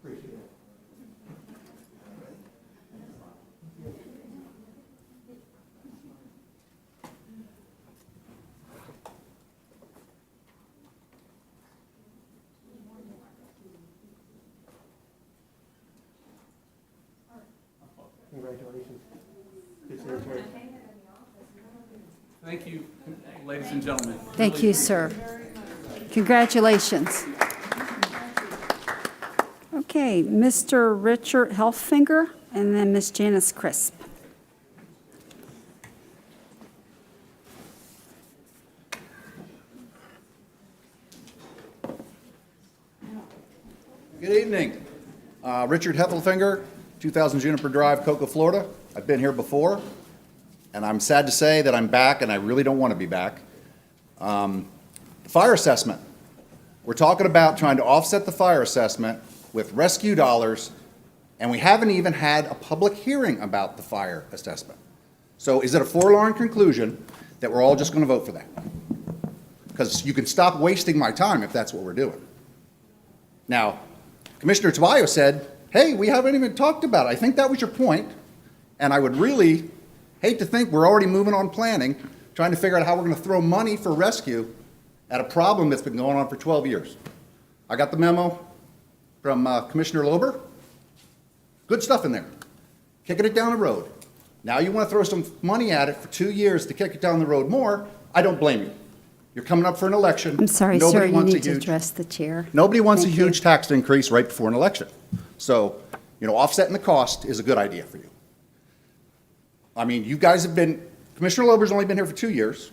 Appreciate it. Congratulations. Good seeing you, Terry. Thank you, ladies and gentlemen. Thank you, sir. Congratulations. Okay, Mr. Richard Helfinger, and then Ms. Janice Crisp. Good evening. Richard Heffelfinger, 2000 Juniper Drive, Cocoa, Florida. I've been here before, and I'm sad to say that I'm back, and I really don't want to be back. The fire assessment. We're talking about trying to offset the fire assessment with rescue dollars, and we haven't even had a public hearing about the fire assessment. So is it a forlorn conclusion that we're all just going to vote for that? Because you can stop wasting my time if that's what we're doing. Now, Commissioner Tavayo said, hey, we haven't even talked about it. I think that was your point, and I would really hate to think we're already moving on planning, trying to figure out how we're going to throw money for rescue at a problem that's been going on for 12 years. I got the memo from Commissioner Lober. Good stuff in there. Kicking it down the road. Now you want to throw some money at it for 2 years to kick it down the road more. I don't blame you. You're coming up for an election. I'm sorry, Nobody sir, you wants a need to huge- address the chair. Nobody wants a Thank you. huge tax increase right before an election. So, offsetting the cost is a good idea for you. I mean, you guys have been, Commissioner Lober's only been here for 2 years.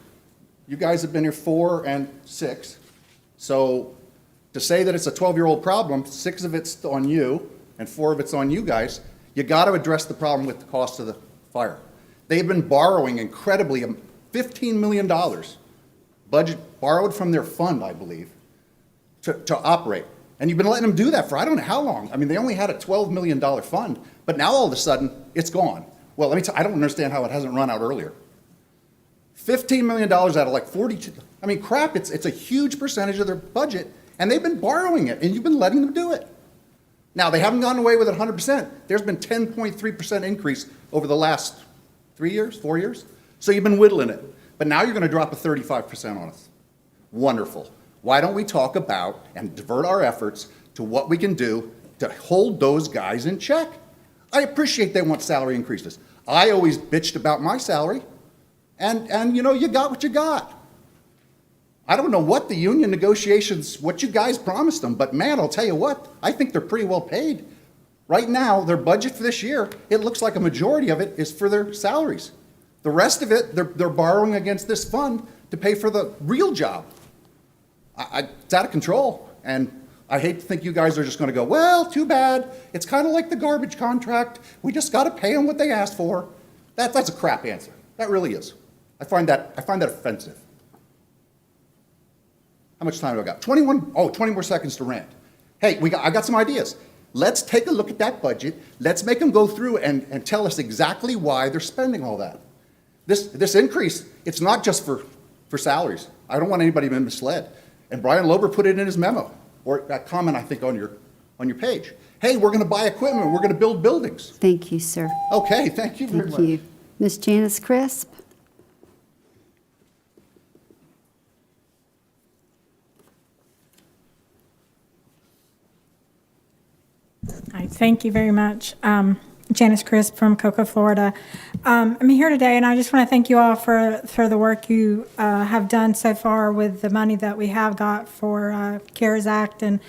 You guys have been here 4 and 6. So to say that it's a 12-year-old problem, 6 of it's on you and 4 of it's on you guys, you got to address the problem with the cost of the fire. They've been borrowing incredibly, $15 million, budget borrowed from their fund, I believe, to operate. And you've been letting them do that for I don't know how long. I mean, they only had a $12 million fund, but now all of a sudden, it's gone. Well, let me tell you, I don't understand how it hasn't run out earlier. $15 million out of like 42, I mean, crap, it's a huge percentage of their budget, and they've been borrowing it, and you've been letting them do it. Now, they haven't gone away with it 100%. There's been 10.3% increase over the last 3 years, 4 years. So you've been whittling it. But now you're going to drop a 35% on us. Wonderful. Why don't we talk about and divert our efforts to what we can do to hold those guys in check? I appreciate they want salary increases. I always bitched about my salary, and you got what you got. I don't know what the union negotiations, what you guys promised them, but man, I'll tell you what, I think they're pretty well paid. Right now, their budget for this year, it looks like a majority of it is for their salaries. The rest of it, they're borrowing against this fund to pay for the real job. It's out of control, and I hate to think you guys are just going to go, well, too bad. It's kind of like the garbage contract. We just got to pay them what they asked for. That's a crap answer. That really is. I find that offensive. How much time do I got? 20 more seconds to rant. Hey, I got some ideas. Let's take a look at that budget. Let's make them go through and tell us exactly why they're spending all that. This increase, it's not just for salaries. I don't want anybody to be misled. And Brian Lober put it in his memo, or that comment, I think, on your page. Hey, we're going to buy equipment. We're going to build buildings. Thank you, sir. Okay, thank you very much. Thank you. Ms. Janice Crisp? Hi, thank you very much. Janice Crisp from Cocoa, Florida. I'm here today, and I just want to thank you all for the work you have done so far with the money that we have got for CARES Act and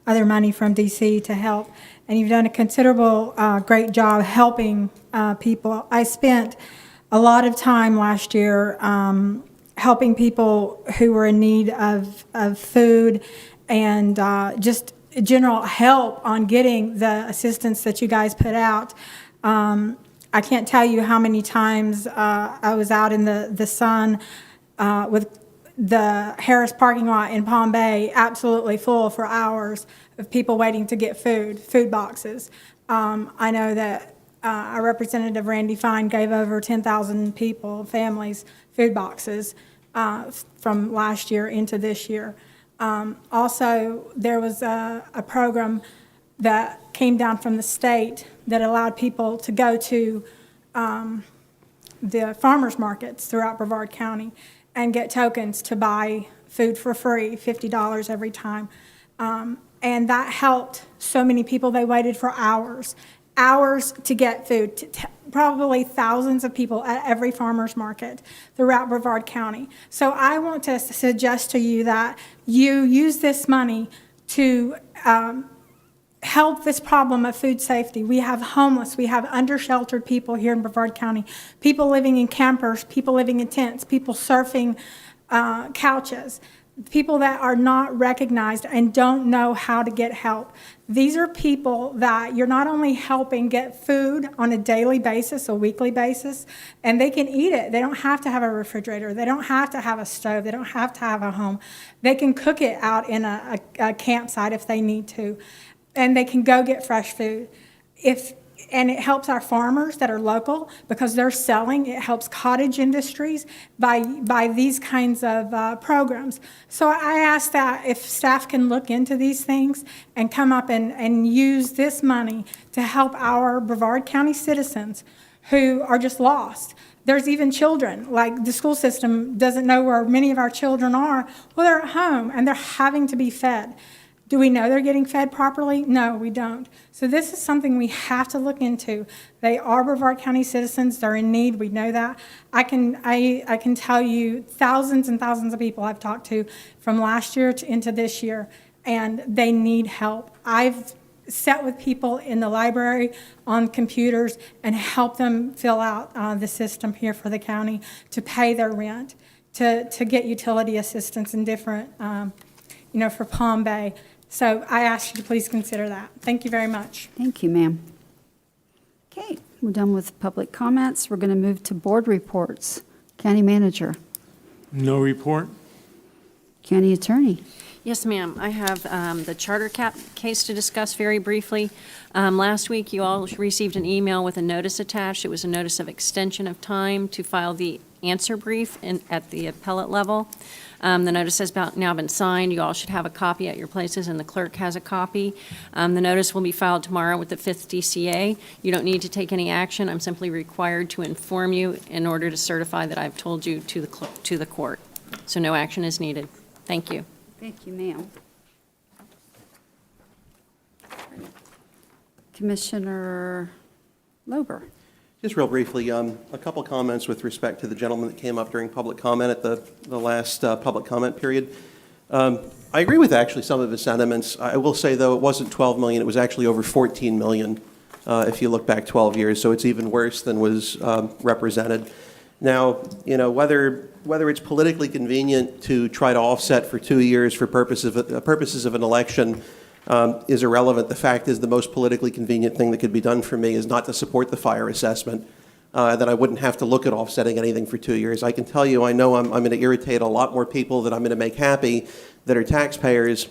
other money from DC to help. And you've done a considerable, great job helping people. I spent a lot of time last year helping people who were in need of food and just general help on getting the assistance that you guys put out. I can't tell you how many times I was out in the sun with the Harris parking lot in Palm Bay absolutely full for hours of people waiting to get food boxes. I know that our Representative Randy Fine gave over 10,000 families, food boxes from last year into this year. Also, there was a program that came down from the state that allowed people to go to the farmers markets throughout Brevard County and get tokens to buy food for free, $50 every time. And that helped so many people. They waited for hours to get food, probably thousands of people at every farmer's market throughout Brevard County. So I want to suggest to you that you use this money to help this problem of food safety. We have homeless, we have undersheltered people here in Brevard County, people living in campers, people living in tents, people surfing couches, people that are not recognized and don't know how to get help. These are people that you're not only helping get food on a daily basis, a weekly basis, and they can eat it. They don't have to have a refrigerator. They don't have to have a stove. They don't have to have a home. They can cook it out in a campsite if they need to, and they can go get fresh food. And it helps our farmers that are local because they're selling. It helps cottage industries by these kinds of programs. So I ask that if staff can look into these things and come up and use this money to help our Brevard County citizens who are just lost. There's even children, like the school system doesn't know where many of our children are. Well, they're at home and they're having to be fed. Do we know they're getting fed properly? No, we don't. So this is something we have to look into. They are Brevard County citizens. They're in need. We know that. I can tell you thousands and thousands of people I've talked to from last year into this year, and they need help. I've sat with people in the library on computers and helped them fill out the system here for the county to pay their rent, to get utility assistance in different, for Palm Bay. So I ask you to please consider that. Thank you very much. Thank you, ma'am. Okay, we're done with public comments. We're going to move to board reports. County manager. No report. County attorney. Yes, ma'am. I have the charter cap case to discuss very briefly. Last week, you all received an email with a notice attached. It was a notice of extension of time to file the answer brief at the appellate level. The notice has now been signed. You all should have a copy at your places, and the clerk has a copy. The notice will be filed tomorrow with the 5th DCA. You don't need to take any action. I'm simply required to inform you in order to certify that I've told you to the court. So no action is needed. Thank you. Thank you, ma'am. Commissioner Lober. Just real briefly, a couple comments with respect to the gentleman that came up during public comment at the last public comment period. I agree with actually some of his sentiments. I will say, though, it wasn't 12 million. It was actually over 14 million if you look back 12 years. So it's even worse than was represented. Now, whether it's politically convenient to try to offset for 2 years for purposes of an election is irrelevant. The fact is the most politically convenient thing that could be done for me is not to support the fire assessment, that I wouldn't have to look at offsetting anything for 2 years. I can tell you, I know I'm going to irritate a lot more people than I'm going to make happy, that are taxpayers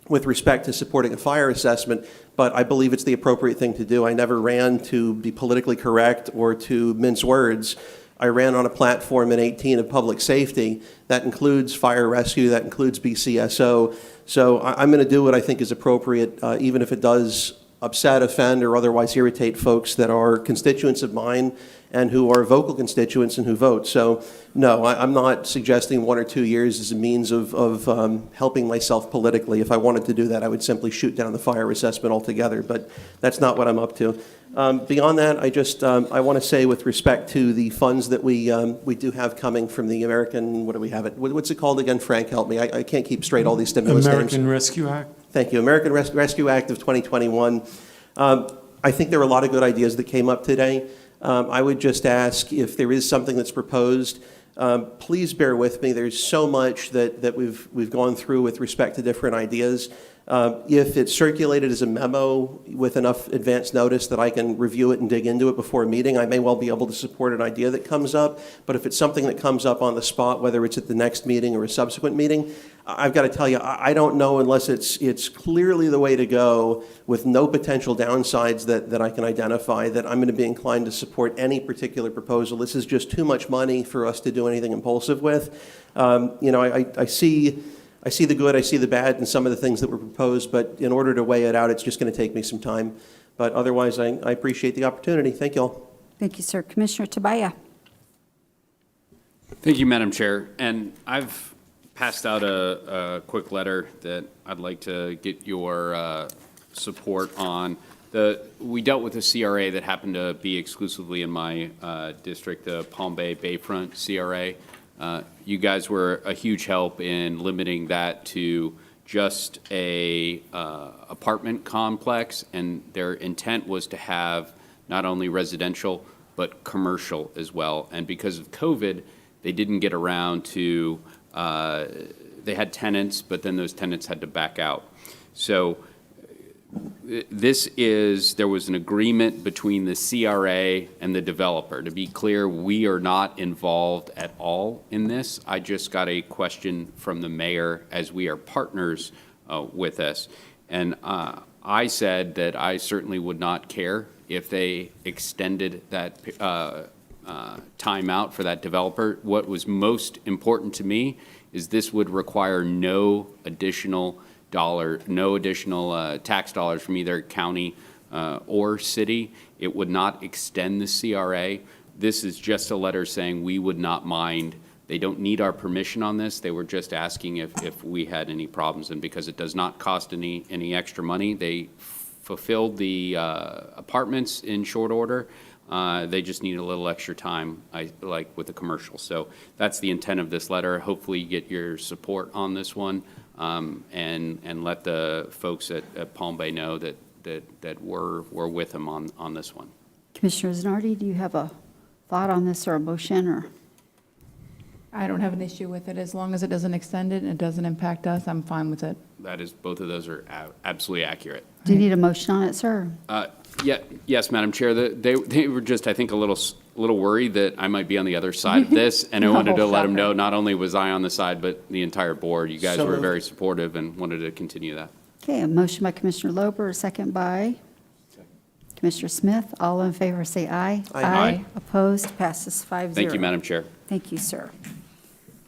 with respect to supporting a fire assessment, but I believe it's the appropriate thing to do. I never ran to be politically correct or to mince words. I ran on a platform in 18 of public safety. That includes fire rescue, that includes BCSO. So I'm going to do what I think is appropriate, even if it does upset, offend, or otherwise irritate folks that are constituents of mine and who are vocal constituents and who vote. So no, I'm not suggesting 1 or 2 years as a means of helping myself politically. If I wanted to do that, I would simply shoot down the fire assessment altogether, but that's not what I'm up to. Beyond that, I want to say with respect to the funds that we do have coming from the American, what do we have it? What's it called again? Frank, help me. I can't keep straight all these stimulus names. American Rescue Act. Thank you. American Rescue Act of 2021. I think there were a lot of good ideas that came up today. I would just ask if there is something that's proposed, please bear with me. There's so much that we've gone through with respect to different ideas. If it's circulated as a memo with enough advance notice that I can review it and dig into it before a meeting, I may well be able to support an idea that comes up. But if it's something that comes up on the spot, whether it's at the next meeting or a subsequent meeting, I've got to tell you, I don't know unless it's clearly the way to go with no potential downsides that I can identify, that I'm going to be inclined to support any particular proposal. This is just too much money for us to do anything impulsive with. I see the good, I see the bad in some of the things that were proposed, but in order to weigh it out, it's just going to take me some time. But otherwise, I appreciate the opportunity. Thank you all. Thank you, sir. Commissioner Tabaya. Thank you, Madam Chair. And I've passed out a quick letter that I'd like to get your support on. We dealt with a CRA that happened to be exclusively in my district, the Palm Bay Bayfront CRA. You guys were a huge help in limiting that to just a apartment complex, and their intent was to have not only residential but commercial as well. And because of COVID, they didn't get around to they had tenants, but then those tenants had to back out. So there was an agreement between the CRA and the developer. To be clear, we are not involved at all in this. I just got a question from the mayor as we are partners with us. And I said that I certainly would not care if they extended that time out for that developer. What was most important to me is this would require no additional tax dollars from either county or city. It would not extend the CRA. This is just a letter saying we would not mind. They don't need our permission on this. They were just asking if we had any problems. And because it does not cost any extra money, they fulfilled the apartments in short order. They just need a little extra time, like with the commercial. So that's the intent of this letter. Hopefully you get your support on this one, and let the folks at Palm Bay know that we're with them on this one. Commissioner Zanardi, do you have a thought on this or a motion? Or I don't have an issue with it. As long as it doesn't extend it and it doesn't impact us, I'm fine with it. That is, both of those are absolutely accurate. do you need a motion on it, sir? Yes, Madam Chair. They were just, I think, a little worried that I might be on the other side of this, and I wanted to let them know not only was I on the side, but the entire board. You guys were very supportive and wanted to continue that. Okay, a motion by Commissioner Lober, a second by Commissioner Smith. All in favor say aye. Aye. Opposed? Passes 5-0. Thank you, Madam Chair. Thank you, sir.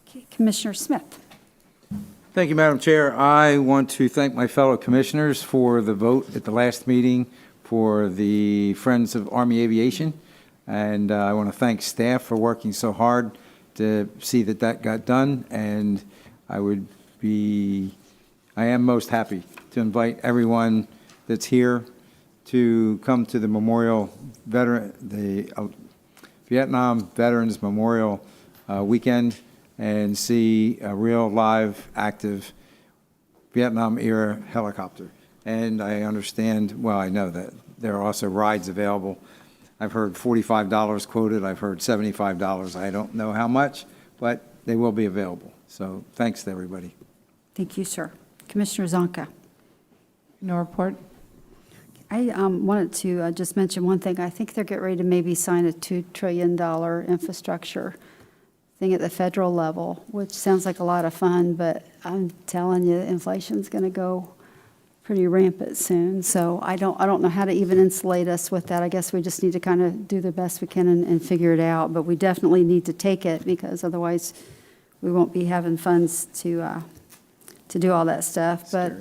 Okay, Commissioner Smith. Thank you, Madam Chair. I want to thank my fellow commissioners for the vote at the last meeting for the Friends of Army Aviation. And I want to thank staff for working so hard to see that got done. And I am most happy to invite everyone that's here to come to the Vietnam Veterans Memorial Weekend and see a real live, active Vietnam-era helicopter. And I understand, well, I know that there are also rides available. I've heard $45 quoted. I've heard $75. I don't know how much, but they will be available. So thanks to everybody. Thank you, sir. Commissioner Zonka. No report. I wanted to just mention one thing. I think they're getting ready to maybe sign a $2 trillion infrastructure thing at the federal level, which sounds like a lot of fun, but I'm telling you, inflation's going to go pretty rampant soon. So I don't know how to even insulate us with that. I guess we just need to kind of do the best we can and figure it out. But we definitely need to take it, because otherwise we won't be having funds to do all that stuff. But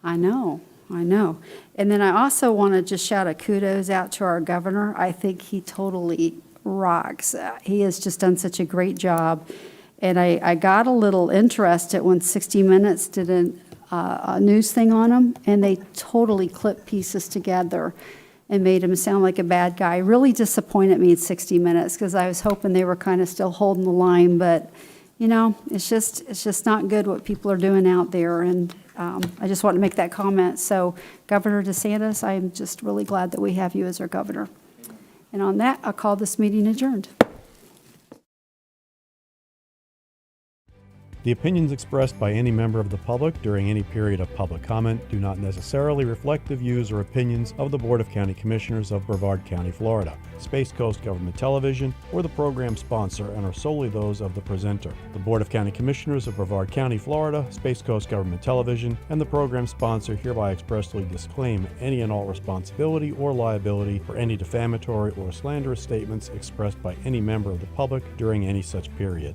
I know. And then I also want to just shout a kudos out to our governor. I think he totally rocks. He has just done such a great job. And I got a little interested when 60 Minutes did a news thing on him, and they totally clipped pieces together and made him sound like a bad guy. Really disappointed me in 60 Minutes, because I was hoping they were kind of still holding the line. But, you know, it's just not good what people are doing out there. And I just want to make that comment. So, Governor DeSantis, I'm just really glad that we have you as our governor. And on that, I'll call this meeting adjourned. The opinions expressed by any member of the public during any period of public comment do not necessarily reflect the views or opinions of the Board of County Commissioners of Brevard County, Florida, Space Coast Government Television, or the program sponsor, and are solely those of the presenter. The Board of County Commissioners of Brevard County, Florida, Space Coast Government Television, and the program sponsor hereby expressly disclaim any and all responsibility or liability for any defamatory or slanderous statements expressed by any member of the public during any such period.